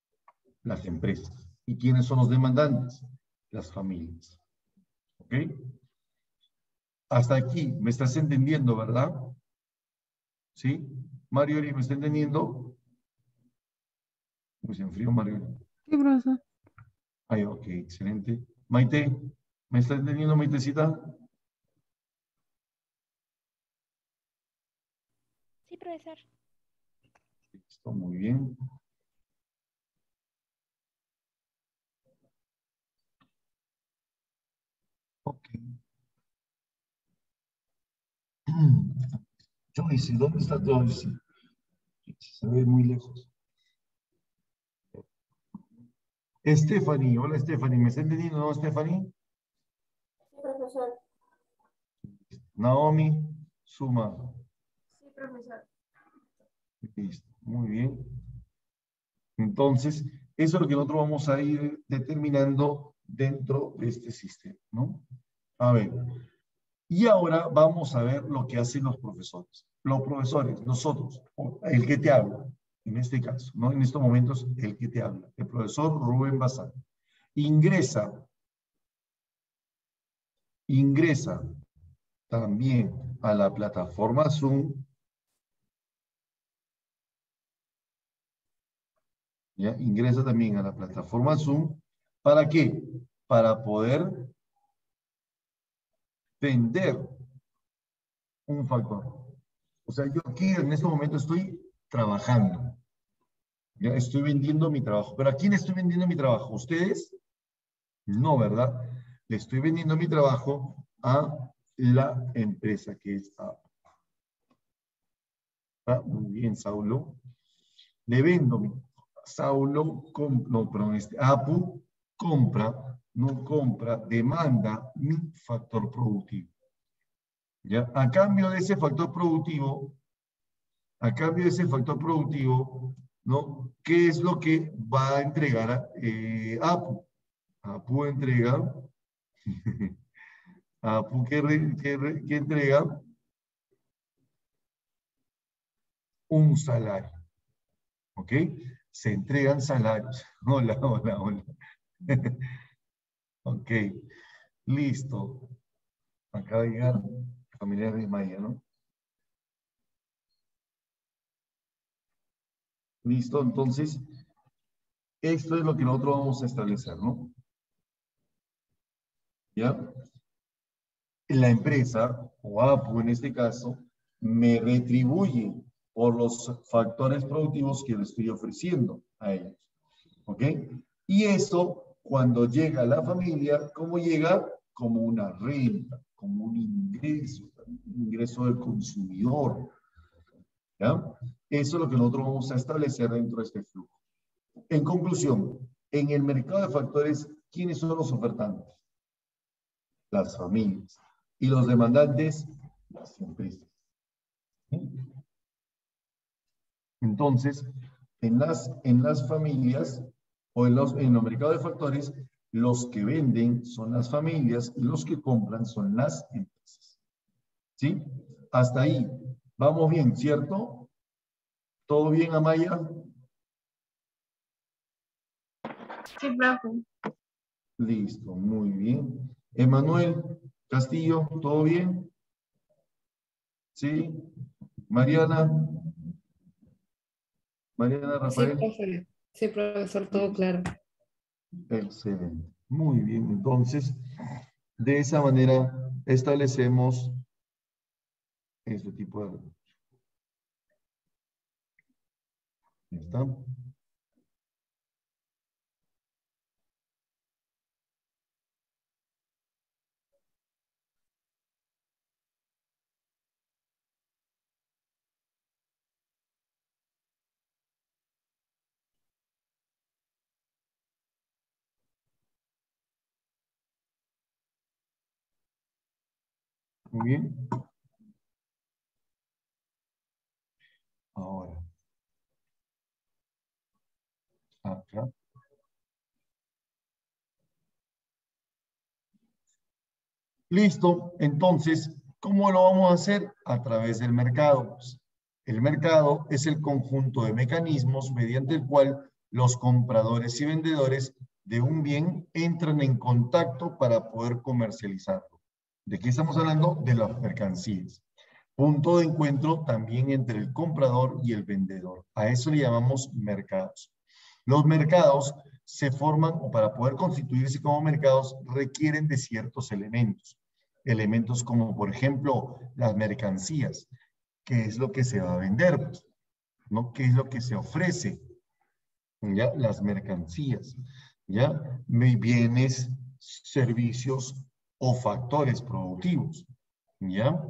Las empresas. ¿Y quiénes son los demandantes? Las familias. ¿Ok? Hasta aquí, ¿me estás entendiendo, verdad? ¿Sí? Mario, ¿me está entendiendo? Pues en frío, Mario. Sí, profesor. Ay, ok, excelente. Maite, ¿me está entendiendo, Maitecita? Sí, profesor. Listo, muy bien. Ok. Joyce, ¿dónde está Joyce? Se ve muy lejos. Stephanie, hola Stephanie, ¿me está entendiendo, no, Stephanie? Sí, profesor. Naomi, Suma. Sí, profesor. Listo, muy bien. Entonces, eso es lo que nosotros vamos a ir determinando dentro de este sistema, ¿no? A ver, y ahora vamos a ver lo que hacen los profesores. Los profesores, nosotros, el que te habla, en este caso, ¿no? En estos momentos, el que te habla, el profesor Rubén Bazán, ingresa también a la plataforma Zoom, ¿ya? Ingresa también a la plataforma Zoom, ¿para qué? Para poder vender un factor. O sea, yo aquí en este momento estoy trabajando, ya estoy vendiendo mi trabajo. ¿Pero a quién estoy vendiendo mi trabajo? ¿Ustedes? No, ¿verdad? Le estoy vendiendo mi trabajo a la empresa que es Apple. ¿Ah? Muy bien, Saulo. Le vendo mi Saulo, no, perdón, Apu compra, no compra, demanda mi factor productivo. ¿Ya? A cambio de ese factor productivo, ¿no? ¿Qué es lo que va a entregar Apu? Apu entrega ¿Qué entrega? Un salario. ¿Ok? Se entregan salarios. Hola, hola, hola. Ok, listo. Acaba de llegar familiar de Maya, ¿no? Listo, entonces, esto es lo que nosotros vamos a establecer, ¿no? ¿Ya? La empresa, o APU en este caso, me retribuye por los factores productivos que le estoy ofreciendo a ellos. ¿Ok? Y eso, cuando llega a la familia, ¿cómo llega? Como una renta, como un ingreso del consumidor. ¿Ya? Eso es lo que nosotros vamos a establecer dentro de este flujo. En conclusión, en el mercado de factores, ¿quiénes son los ofertantes? Las familias. Y los demandantes, las empresas. Entonces, en las familias o en los mercados de factores, los que venden son las familias y los que compran son las empresas. ¿Sí? Hasta ahí. Vamos bien, ¿cierto? ¿Todo bien, Amaya? Sí, profe. Listo, muy bien. Emanuel Castillo, ¿todo bien? ¿Sí? Mariana. Mariana Sí, Rafael. profe. Sí, profesor, todo claro. Excelente. Muy bien, entonces, de esa manera establecemos este tipo de... ¿Ya está? Muy bien. Ahora, acá. Listo. Entonces, ¿cómo lo vamos a hacer? A través del mercado. El mercado es el conjunto de mecanismos mediante el cual los compradores y vendedores de un bien entran en contacto para poder comercializarlo. ¿De qué estamos hablando? De las mercancías. Punto de encuentro también entre el comprador y el vendedor. A eso le llamamos mercados. Los mercados se forman, o para poder constituirse como mercados, requieren de ciertos elementos. Elementos como, por ejemplo, las mercancías. ¿Qué es lo que se va a vender? Pues, ¿no? ¿Qué es lo que se ofrece? ¿Ya? Las mercancías. ¿Ya? Bienes, servicios o factores productivos. ¿Ya?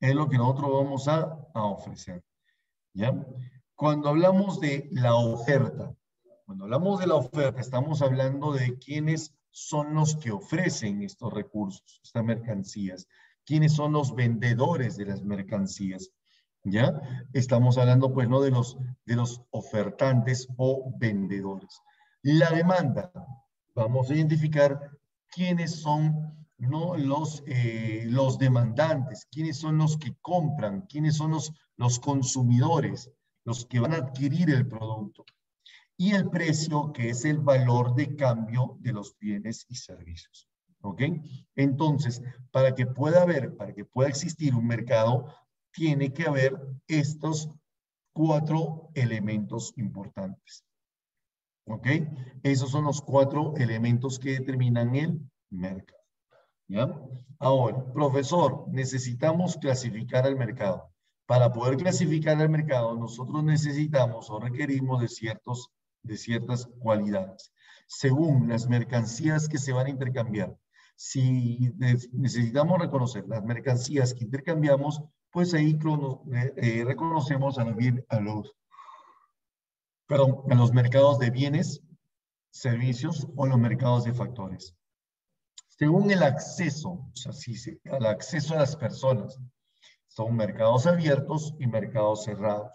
Es lo que nosotros vamos a ofrecer. ¿Ya? Cuando hablamos de la oferta, estamos hablando de quiénes son los que ofrecen estos recursos, estas mercancías, quiénes son los vendedores de las mercancías, ¿ya? Estamos hablando, pues, no de los ofertantes o vendedores. La demanda, vamos a identificar quiénes son, ¿no? los demandantes, quiénes son los que compran, quiénes son los consumidores, los que van a adquirir el producto. Y el precio, que es el valor de cambio de los bienes y servicios. ¿Ok? Entonces, para que pueda existir un mercado, tiene que haber estos 4 elementos importantes. ¿Ok? Esos son los 4 elementos que determinan el mercado. ¿Ya? Ahora, profesor, necesitamos clasificar al mercado. Para poder clasificar al mercado, nosotros necesitamos o requerimos de ciertas cualidades. Según las mercancías que se van a intercambiar. Si necesitamos reconocer las mercancías que intercambiamos, pues ahí reconocemos a los mercados de bienes, servicios o los mercados de factores. Según el acceso, o sea, el acceso a las personas, son mercados abiertos y mercados cerrados.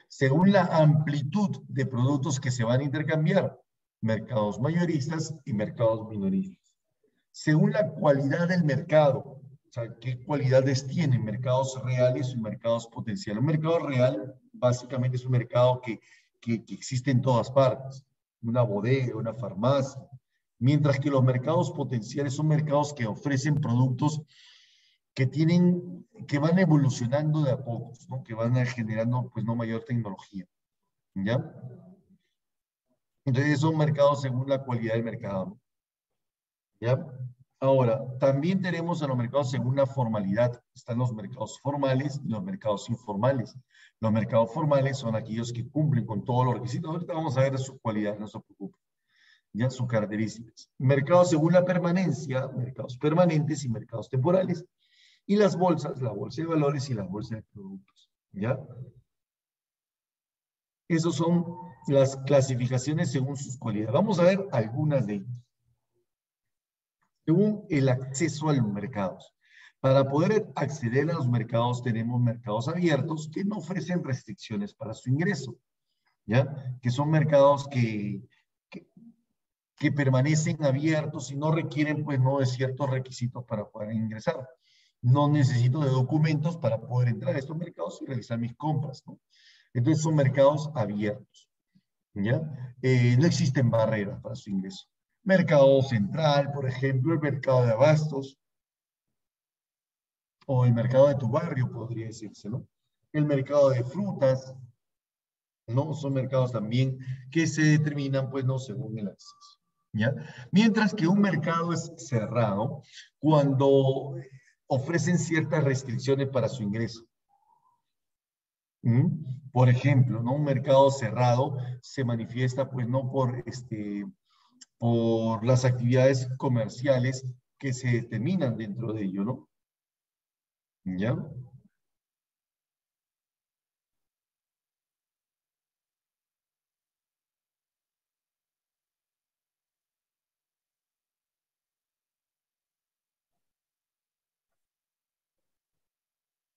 Según la amplitud de productos que se van a intercambiar, mercados mayoristas y mercados minoristas. según la cualidad del mercado. O sea, ¿qué cualidades tienen? Mercados reales y mercados potenciales. Un mercado real, básicamente, es un mercado que existe en todas partes. Una bodega, una farmacia. Mientras que los mercados potenciales son mercados que ofrecen productos que van evolucionando de a pocos, ¿no? Que van generando, pues, no mayor tecnología. ¿Ya? Entonces, son mercados según la cualidad del mercado. ¿Ya? Ahora, también tenemos a los mercados según la formalidad. Están los mercados formales y los mercados informales. Los mercados formales son aquellos que cumplen con todos los requisitos. Ahorita vamos a ver su cualidad, no se preocupen. Ya sus características. Mercados según la permanencia, mercados permanentes y mercados temporales. Y las bolsas, la bolsa de valores y la bolsa de productos. ¿Ya? Esas son las clasificaciones según sus cualidades. Vamos a ver algunas de ellas. Según el acceso a los mercados. Para poder acceder a los mercados tenemos mercados abiertos que no ofrecen restricciones para su ingreso, ¿ya? Que son mercados que permanecen abiertos y no requieren, pues, no de ciertos requisitos para poder ingresar. No necesito de documentos para poder entrar a estos mercados y realizar mis compras, ¿no? Entonces son mercados abiertos, ¿ya? No existen barreras para su ingreso. Mercado central, por ejemplo, el mercado de abastos, o el mercado de tu barrio, podría decirse, ¿no? El mercado de frutas, ¿no? Son mercados también que se determinan, pues, no según el acceso, ¿ya? Mientras que un mercado es cerrado cuando ofrecen ciertas restricciones para su ingreso. Por ejemplo, ¿no? Un mercado cerrado se manifiesta, pues, no por las actividades comerciales que se determinan dentro de ello, ¿no? ¿Ya?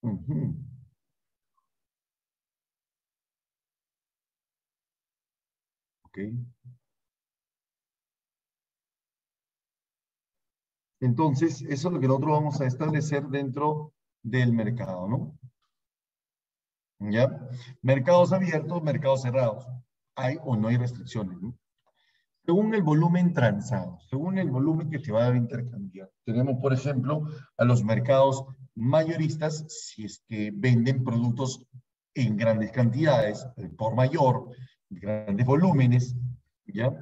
Ujú. Ok. Entonces, eso es lo que nosotros vamos a establecer dentro del mercado, ¿no? ¿Ya? Mercados abiertos, mercados cerrados. ¿Hay o no hay restricciones, ¿no? Según el volumen transado, según el volumen que se va a intercambiar. Tenemos, por ejemplo, a los mercados mayoristas, si es que venden productos en grandes cantidades, por mayor, grandes volúmenes, ¿ya?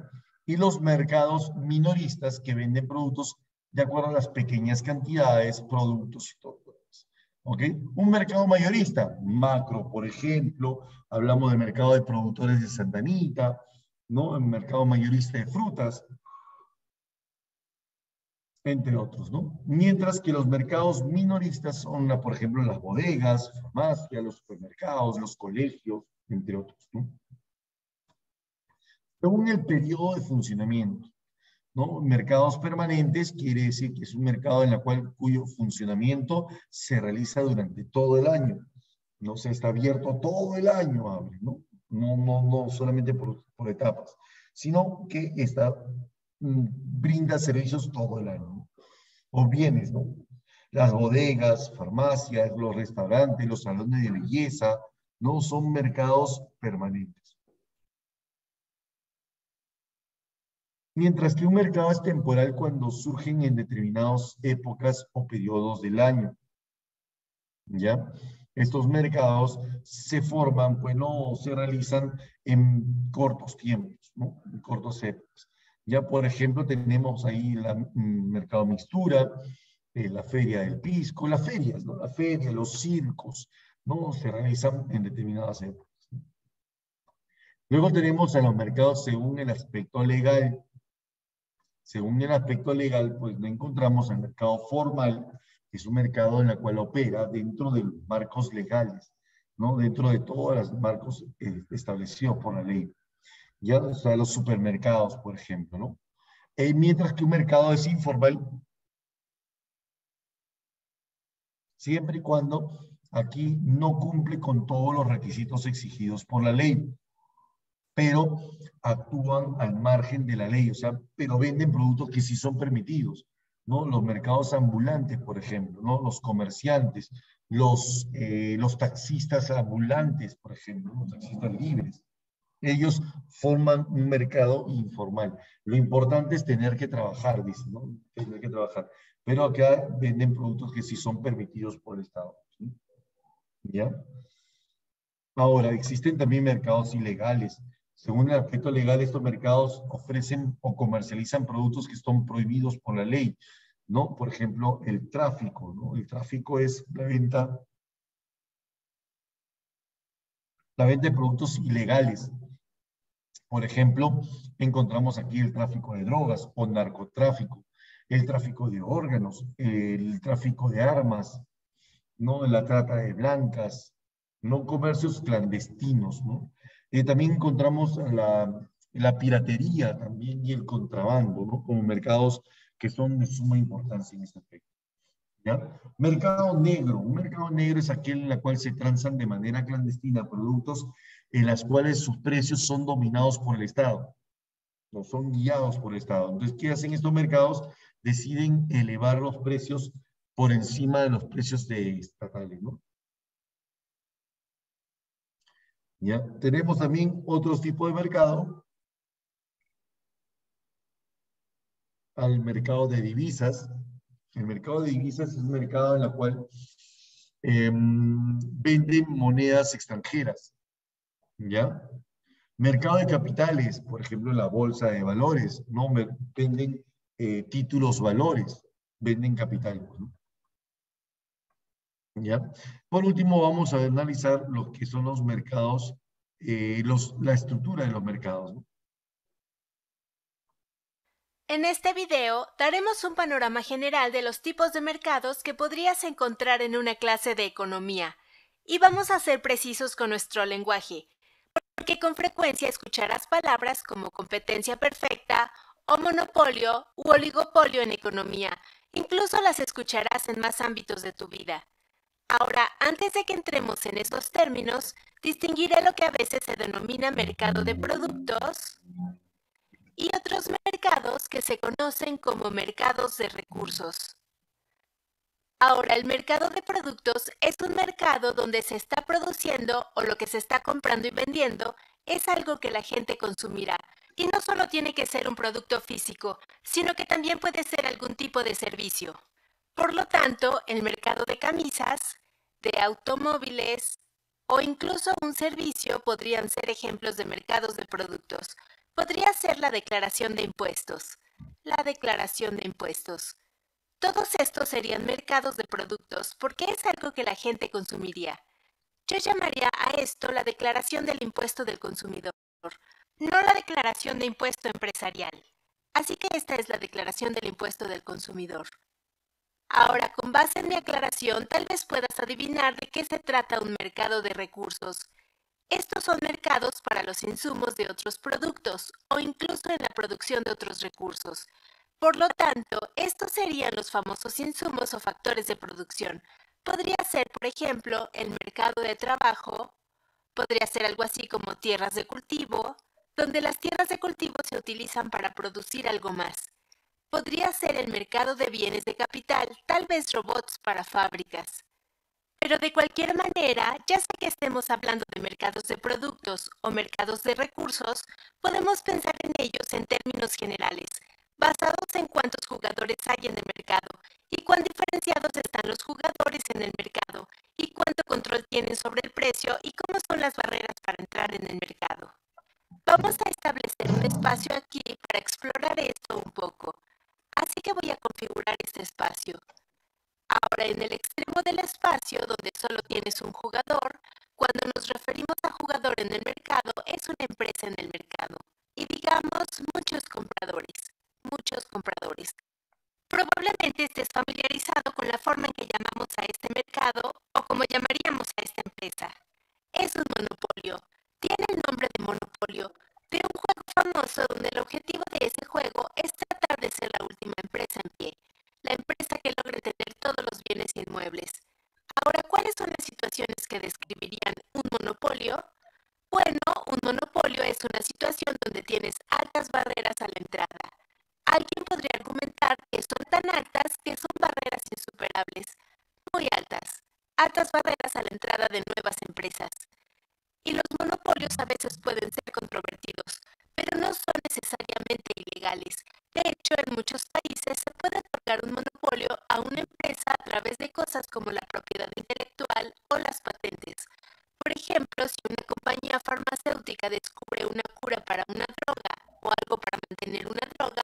Y los mercados minoristas que venden productos de acuerdo a las pequeñas cantidades, productos y todo. ¿Ok? Un mercado mayorista, macro, por ejemplo, hablamos de mercado de productores de Santa Anita, ¿no? El mercado mayorista de frutas, entre otros, ¿no? Mientras que los mercados minoristas son, por ejemplo, las bodegas, farmacias, los supermercados, los colegios, entre otros, ¿no? Según el periodo de funcionamiento, ¿no? Mercados permanentes quiere decir que es un mercado en el cuyo funcionamiento se realiza durante todo el año. No se está abierto todo el año, abre, ¿no? No solamente por etapas, sino que brinda servicios todo el año, ¿no? O bienes, ¿no? Las bodegas, farmacias, los restaurantes, los salones de belleza, ¿no? Son mercados permanentes. Mientras que un mercado es temporal cuando surgen en determinadas épocas o periodos del año. ¿Ya? Estos mercados se forman, pues no se realizan en cortos tiempos, ¿no? En cortos épocas. Ya, por ejemplo, tenemos ahí el mercado mixtura, la feria del pisco, las ferias, ¿no? La feria, los circos, ¿no? Se realizan en determinadas épocas. Luego tenemos a los mercados según el aspecto legal. Según el aspecto legal, pues no encontramos el mercado formal, que es un mercado en el cual opera dentro de los marcos legales, ¿no? Dentro de todos los marcos establecidos por la ley. Ya, o sea, los supermercados, por ejemplo, ¿no? Mientras que un mercado es informal, siempre y cuando aquí no cumple con todos los requisitos exigidos por la ley, pero actúan al margen de la ley, o sea, pero venden productos que sí son permitidos, ¿no? Los mercados ambulantes, por ejemplo, ¿no? Los comerciantes, los taxistas ambulantes, por ejemplo, los taxistas libres. Ellos forman un mercado informal. Lo importante es tener que trabajar, dice, ¿no? Tener que trabajar. Pero acá venden productos que sí son permitidos por el Estado, ¿sí? ¿Ya? Ahora, existen también mercados ilegales. Según el aspecto legal, estos mercados ofrecen o comercializan productos que son prohibidos por la ley, ¿no? Por ejemplo, el tráfico, ¿no? El tráfico es la venta de productos ilegales. Por ejemplo, encontramos aquí el tráfico de drogas o narcotráfico, el tráfico de órganos, el tráfico de armas, ¿no? La trata de blancas, no comercios clandestinos, ¿no? También encontramos la piratería también y el contrabando, ¿no? Como mercados que son de suma importancia en este aspecto, ¿ya? Mercado negro. Un mercado negro es aquel en el cual se transan de manera clandestina productos en las cuales sus precios son dominados por el Estado, no son guiados por el Estado. Entonces, ¿qué hacen estos mercados? Deciden elevar los precios por encima de los precios estatales, ¿no? ¿Ya? Tenemos también otros tipos de mercado, al mercado de divisas. El mercado de divisas es un mercado en el cual venden monedas extranjeras, ¿ya? Mercado de capitales, por ejemplo, la bolsa de valores, ¿no? Venden títulos valores, venden capital, ¿no? ¿Ya? Por último, vamos a analizar lo que son los mercados, la estructura de los mercados, ¿no? En este video daremos un panorama general de los tipos de mercados que podrías encontrar en una clase de economía, y vamos a ser precisos con nuestro lenguaje, porque con frecuencia escucharás palabras como competencia perfecta o monopolio u oligopolio en economía, incluso las escucharás en más ámbitos de tu vida. Ahora, antes de que entremos en esos términos, distinguiré lo que a veces se denomina mercado de productos y otros mercados que se conocen como mercados de recursos. Ahora, el mercado de productos es un mercado donde se está produciendo o lo que se está comprando y vendiendo es algo que la gente consumirá. Y no solo tiene que ser un producto físico, sino que también puede ser algún tipo de servicio. Por lo tanto, el mercado de camisas, de automóviles o incluso un servicio podrían ser ejemplos de mercados de productos. Podría ser la declaración de impuestos. La declaración de impuestos. Todos estos serían mercados de productos porque es algo que la gente consumiría. Yo llamaría a esto la declaración del impuesto del consumidor, no la declaración de impuesto empresarial. Así que esta es la declaración del impuesto del consumidor. Ahora, con base en mi aclaración, tal vez puedas adivinar de qué se trata un mercado de recursos. Estos son mercados para los insumos de otros productos o incluso en la producción de otros recursos. Por lo tanto, estos serían los famosos insumos o factores de producción. Podría ser, por ejemplo, el mercado de trabajo, podría ser algo así como tierras de cultivo, donde las tierras de cultivo se utilizan para producir algo más. Podría ser el mercado de bienes de capital, tal vez robots para fábricas. Pero de cualquier manera, ya sea que estemos hablando de mercados de productos o mercados de recursos, podemos pensar en ellos en términos generales, basados en cuántos jugadores hay en el mercado y cuán diferenciados están los jugadores en el mercado y cuánto control tienen sobre el precio y cómo son las barreras para entrar en el mercado. Vamos a establecer un espacio aquí para explorar esto un poco. Así que voy a configurar este espacio. Ahora, en el extremo del espacio, donde solo tienes un jugador, cuando nos referimos a jugador en el mercado, es una empresa en el mercado. Y digamos, muchos compradores. Probablemente estés familiarizado con la forma en que llamamos a este mercado o como llamaríamos a esta empresa. Es un monopolio. Tiene el nombre de monopolio de un juego famoso donde el objetivo de ese juego es tratar de ser la última empresa en pie, la empresa que logre tener todos los bienes inmuebles. Ahora, ¿cuáles son las situaciones que describirían un monopolio? Bueno, un monopolio es una situación donde tienes altas barreras a la entrada. Alguien podría argumentar que son tan altas que son barreras insuperables, muy altas, altas barreras a la entrada de nuevas empresas. Y los monopolios a veces pueden ser controvertidos, pero no son necesariamente ilegales. De hecho, en muchos países se puede otorgar un monopolio a una empresa a través de cosas como la propiedad intelectual o las patentes. Por ejemplo, si una compañía farmacéutica descubre una cura para una droga o algo para mantener una droga,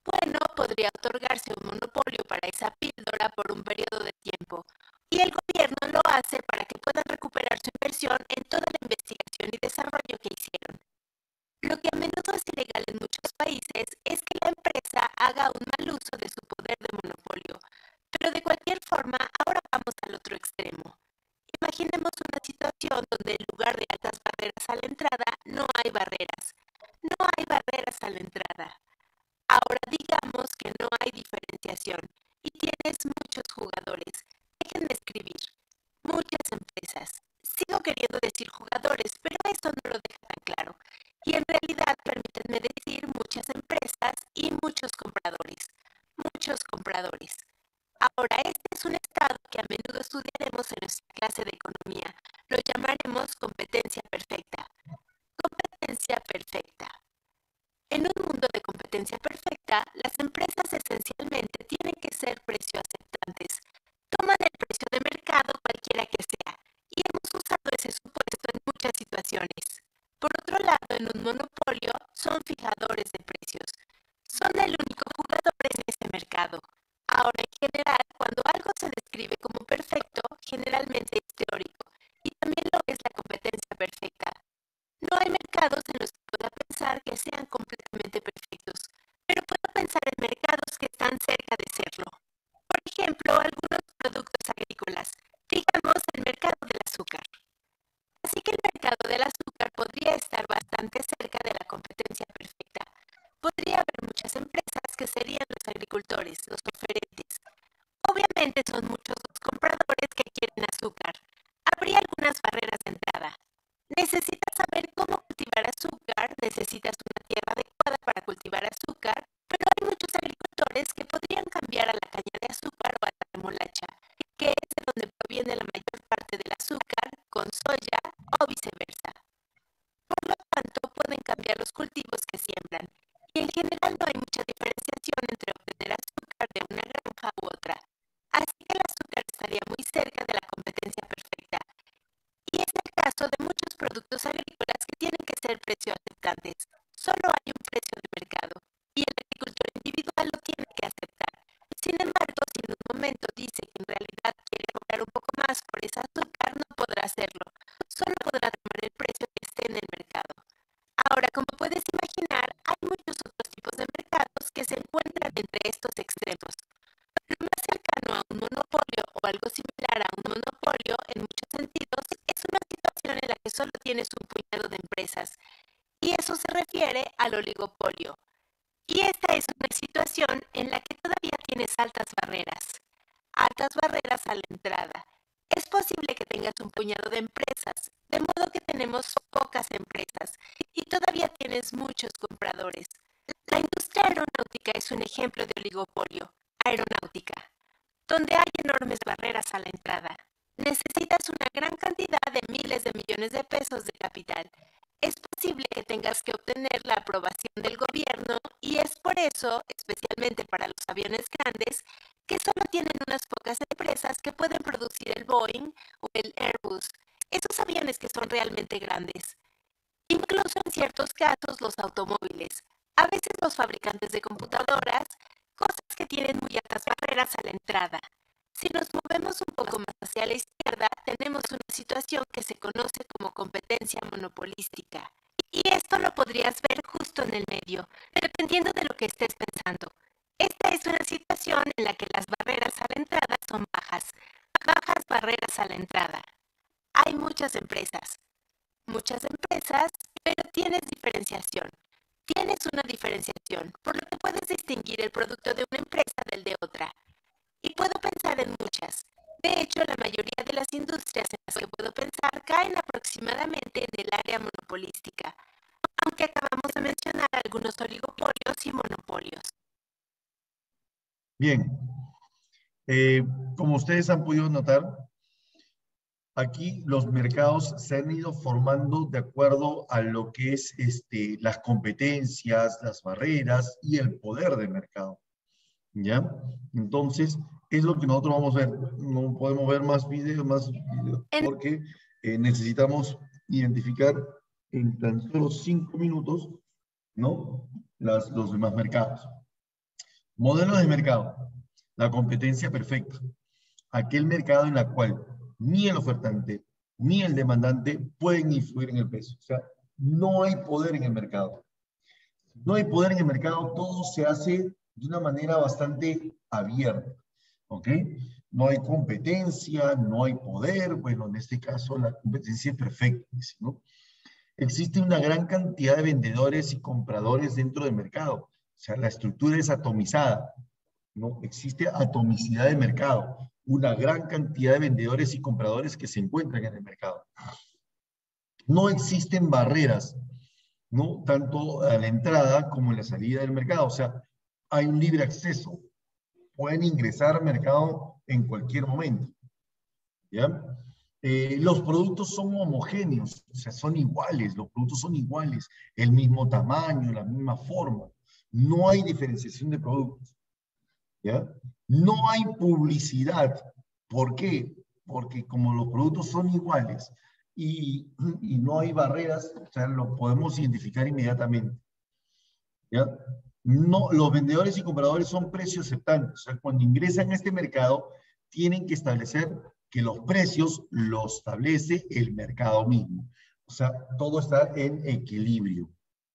bueno, podría otorgarse un monopolio para esa píldora por un periodo de tiempo. Y el gobierno lo hace para que puedan recuperar su inversión en toda la investigación y desarrollo que hicieron. Lo que a menudo es ilegal en muchos países es que la empresa haga un mal uso de su poder de monopolio. Pero de cualquier forma, ahora vamos al otro extremo. Imaginemos una situación donde en lugar de altas barreras a la entrada, no hay barreras. No hay barreras a la entrada. Ahora digamos que no hay diferenciación y tienes muchos jugadores. Déjenme escribir. Muchas empresas. Sigo queriendo decir jugadores, pero eso no lo deja tan claro. Y en realidad permítanme decir muchas empresas y muchos compradores. Muchos compradores. Ahora, este es un estado que a menudo estudiaremos en nuestra clase de economía. Lo llamaremos competencia perfecta. Competencia perfecta. En un mundo de competencia perfecta, las empresas esencialmente tienen que ser precio aceptantes. Toman el precio de mercado cualquiera que sea, y hemos usado ese supuesto en muchas situaciones. Por otro lado, en un monopolio, son fijadores de precios. Son el único jugador en ese mercado. Ahora, en general, cuando algo se describe como perfecto, generalmente es teórico, y también lo es la competencia perfecta. No hay mercados en los que pueda pensar que sean completamente perfectos, pero puedo pensar en mercados que están cerca de serlo. Por ejemplo, algunos productos agrícolas, digamos el mercado del azúcar. Así que el mercado del azúcar podría estar bastante cerca de la competencia perfecta. Podría haber muchas empresas que serían los agricultores, los oferentes. Obviamente son muchos los compradores que quieren azúcar. Habría algunas barreras de entrada. Necesitas saber cómo cultivar azúcar, necesitas una tierra adecuada para cultivar azúcar, pero hay muchos agricultores que podrían cambiar a la caña de azúcar o a la remolacha, que es de donde proviene la mayor parte del azúcar, con soya o viceversa. Por lo tanto, pueden cambiar los cultivos que siembran, y en general no hay mucha diferenciación entre obtener azúcar de una granja u otra, así que el azúcar estaría muy cerca de la competencia perfecta. Y es el caso de muchos productos agrícolas que tienen que ser precio aceptantes. Solo hay un precio de mercado y el agricultor individual lo tiene que aceptar. Sin embargo, si en un momento dice que en realidad quiere cobrar un poco más por ese azúcar, no podrá hacerlo. Solo podrá tomar el precio que esté en el mercado. Ahora, como puedes imaginar, hay muchos otros tipos de mercados que se encuentran entre estos extremos. Lo más cercano a un monopolio o algo similar a un monopolio en muchos sentidos es una situación en la que solo tienes un puñado de empresas, y eso se refiere al oligopolio. Y esta es una situación en la que todavía tienes altas barreras a la entrada. Es posible que tengas un puñado de empresas, de modo que tenemos pocas empresas y todavía tienes muchos compradores. La industria aeronáutica es un ejemplo de oligopolio. Aeronáutica, donde hay enormes barreras a la entrada. Necesitas una gran cantidad de miles de millones de pesos de capital. Es posible que tengas que obtener la aprobación del gobierno y es por eso, especialmente para los aviones grandes, que solo tienen unas pocas empresas que pueden producir el Boeing o el Airbus, esos aviones que son realmente grandes. Incluso en ciertos casos los automóviles, a veces los fabricantes de computadoras, cosas que tienen muy altas barreras a la entrada. Si nos movemos un poco más hacia la izquierda, tenemos una situación que se conoce como competencia monopolística. Y esto lo podrías ver justo en el medio, dependiendo de lo que estés pensando. Esta es una situación en la que las barreras a la entrada son bajas barreras a la entrada. Hay muchas empresas, pero tienes diferenciación. Tienes una diferenciación, por lo que puedes distinguir el producto de una empresa del de otra. Y puedo pensar en muchas. De hecho, la mayoría de las industrias en las que puedo pensar caen aproximadamente en el área monopolística, aunque acabamos de mencionar algunos oligopolios y monopolios. Bien, como ustedes han podido notar, aquí los mercados se han ido formando de acuerdo a lo que es las competencias, las barreras y el poder del mercado. ¿Ya? Entonces, es lo que nosotros vamos a ver. No podemos ver más videos porque necesitamos identificar en tan solo 5 minutos, ¿no? Los demás mercados. Modelos de mercado. La competencia perfecta. Aquel mercado en el cual ni el ofertante ni el demandante pueden influir en el precio. O sea, no hay poder en el mercado. No hay poder en el mercado, todo se hace de una manera bastante abierta. ¿Ok? No hay competencia, no hay poder. Bueno, en este caso la competencia es perfecta, ¿no? Existe una gran cantidad de vendedores y compradores dentro del mercado. O sea, la estructura es atomizada, ¿no? Existe atomicidad de mercado, una gran cantidad de vendedores y compradores que se encuentran en el mercado. No existen barreras, ¿no? Tanto a la entrada como en la salida del mercado. O sea, hay un libre acceso. Pueden ingresar al mercado en cualquier momento. ¿Ya? Los productos son homogéneos, o sea, son iguales, los productos son iguales, el mismo tamaño, la misma forma. No hay diferenciación de productos. ¿Ya? No hay publicidad. ¿Por qué? Porque como los productos son iguales y no hay barreras, o sea, lo podemos identificar inmediatamente. ¿Ya? No, los vendedores y compradores son precios aceptantes. O sea, cuando ingresan a este mercado, tienen que establecer que los precios los establece el mercado mismo. O sea, todo está en equilibrio.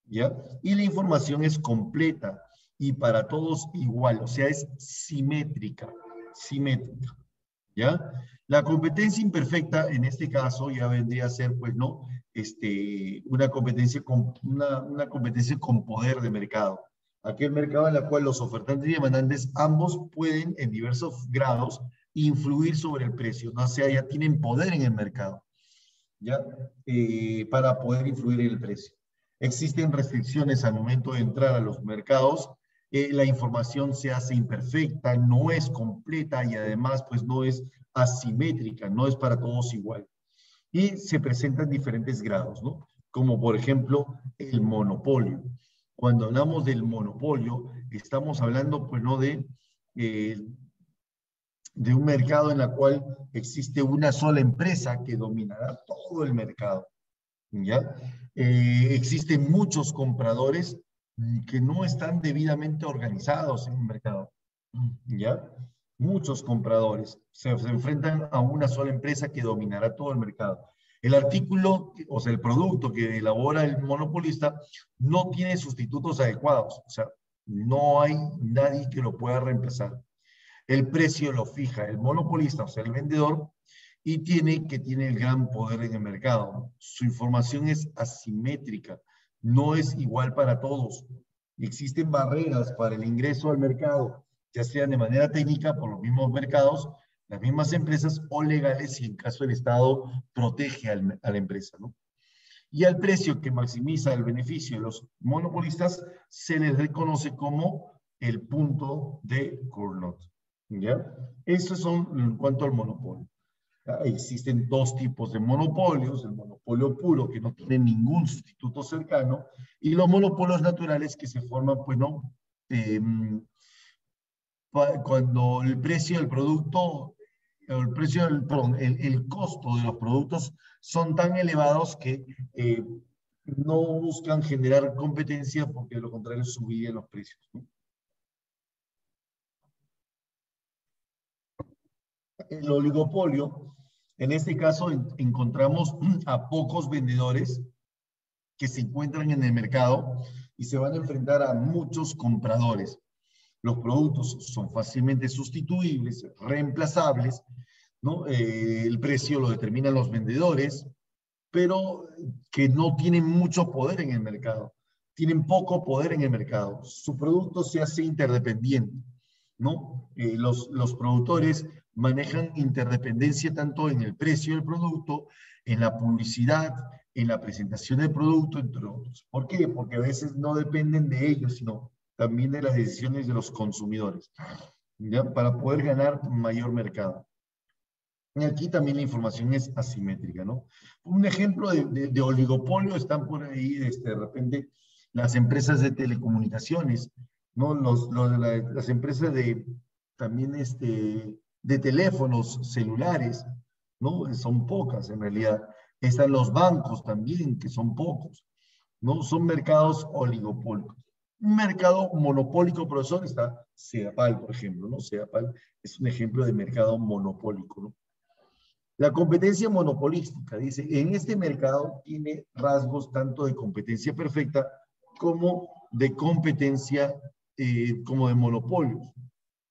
¿Ya? Y la información es completa y para todos igual. O sea, es simétrica. Simétrica. ¿Ya? La competencia imperfecta, en este caso, ya vendría a ser, pues, ¿no? Una competencia con poder de mercado. Aquel mercado en el cual los ofertantes y demandantes ambos pueden, en diversos grados, influir sobre el precio. ¿No? O sea, ya tienen poder en el mercado, ¿ya? Para poder influir en el precio. Existen restricciones al momento de entrar a los mercados. La información se hace imperfecta, no es completa y además pues no es asimétrica, no es para todos igual. Y se presentan diferentes grados, ¿no? Como por ejemplo el monopolio. Cuando hablamos del monopolio, estamos hablando pues no de un mercado en el cual existe una sola empresa que dominará todo el mercado, ¿ya? Existen muchos compradores que no están debidamente organizados en el mercado, ¿ya? Muchos compradores se enfrentan a una sola empresa que dominará todo el mercado. El artículo, o sea, el producto que elabora el monopolista no tiene sustitutos adecuados, o sea, no hay nadie que lo pueda reemplazar. El precio lo fija el monopolista, o sea, el vendedor, y tiene el gran poder en el mercado. Su información es asimétrica, no es igual para todos. Existen barreras para el ingreso al mercado, ya sean de manera técnica por los mismos mercados, las mismas empresas o legales si en caso el Estado protege a la empresa, ¿no? Y al precio que maximiza el beneficio de los monopolistas se les reconoce como el punto de Cournot, ¿ya? Estos son en cuanto al monopolio. Existen dos tipos de monopolios, el monopolio puro que no tiene ningún sustituto cercano y los monopolios naturales que se forman, pues no, cuando el precio del producto, el costo de los productos son tan elevados que no buscan generar competencia porque de lo contrario subirían los precios, ¿no? El oligopolio, en este caso encontramos a pocos vendedores que se encuentran en el mercado y se van a enfrentar a muchos compradores. Los productos son fácilmente sustituibles, reemplazables, ¿no? El precio lo determinan los vendedores, pero que no tienen mucho poder en el mercado. Tienen poco poder en el mercado. Su producto se hace interdependiente, ¿no? Los productores manejan interdependencia tanto en el precio del producto, en la publicidad, en la presentación del producto, entre otros. ¿Por qué? Porque a veces no dependen de ellos, sino también de las decisiones de los consumidores. ¿ya? Para poder ganar mayor mercado. Y aquí también la información es asimétrica, ¿no? Un ejemplo de oligopolio están por ahí, de repente, las empresas de telecomunicaciones, ¿no? Las empresas también, de teléfonos celulares, ¿no? Son pocas en realidad. Están los bancos también, que son pocos, ¿no? Son mercados oligopólicos. Un mercado monopólico, profesor, está Sedapal, por ejemplo, ¿no? Sedapal es un ejemplo de mercado monopólico, ¿no? La competencia monopolística, dice, en este mercado tiene rasgos tanto de competencia perfecta como de competencia, como de monopolios,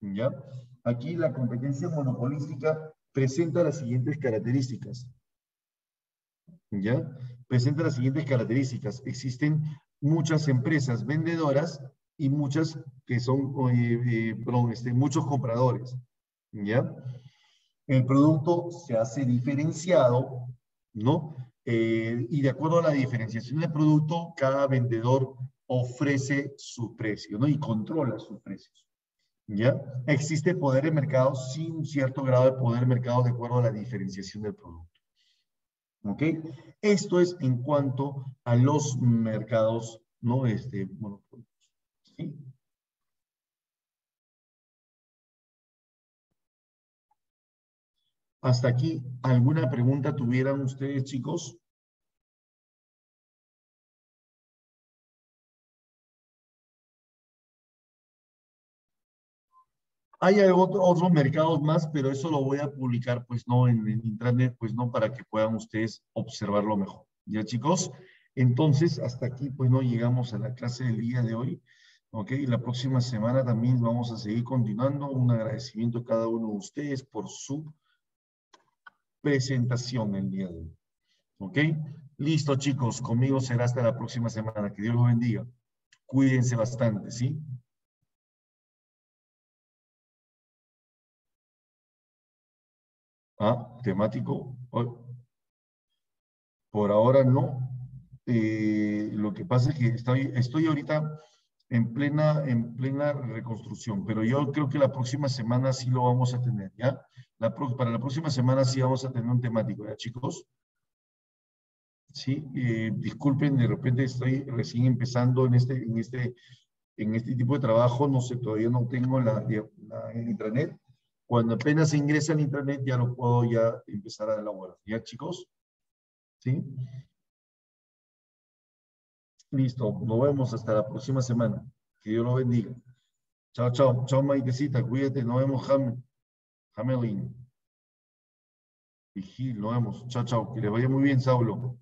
¿ya? Aquí la competencia monopolística presenta las siguientes características, ¿ya? Presenta las siguientes características. Existen muchas empresas vendedoras y muchas que son, muchos compradores, ¿ya? El producto se hace diferenciado, ¿no? Y de acuerdo a la diferenciación del producto, cada vendedor ofrece su precio, ¿no? Y controla sus precios, ¿ya? Existe poder de mercado, sí, un cierto grado de poder de mercado de acuerdo a la diferenciación del producto, ¿ok? Esto es en cuanto a los mercados, ¿no? Monopólicos, ¿sí? Hasta aquí, ¿alguna pregunta tuvieran ustedes, chicos? Hay otros mercados más, pero eso lo voy a publicar, pues no, en internet, pues no, para que puedan ustedes observarlo mejor. ¿Ya, chicos? Entonces, hasta aquí, pues no llegamos a la clase del día de hoy. ¿Ok? La próxima semana también vamos a seguir continuando. Un agradecimiento a cada uno de ustedes por su presentación el día de hoy. ¿Ok? Listo, chicos. Conmigo será hasta la próxima semana. Que Dios los bendiga. Cuídense bastante, ¿sí? Temático. Por ahora no. Lo que pasa es que estoy ahorita en plena reconstrucción, pero yo creo que la próxima semana sí lo vamos a tener, ¿ya? Para la próxima semana sí vamos a tener un temático, ¿ya, chicos? Sí, disculpen, de repente estoy recién empezando en este tipo de trabajo, no sé, todavía no tengo el intranet. Cuando apenas se ingresa al intranet ya lo puedo ya empezar a elaborar, ¿ya, chicos? ¿Sí? Listo, nos vemos hasta la próxima semana. Que Dios lo bendiga. Chao, chao. Chao, Maitecita, cuídate. Nos vemos, Hamelin. Vigil, nos vemos. Chao, chao. Que le vaya muy bien, Saulo.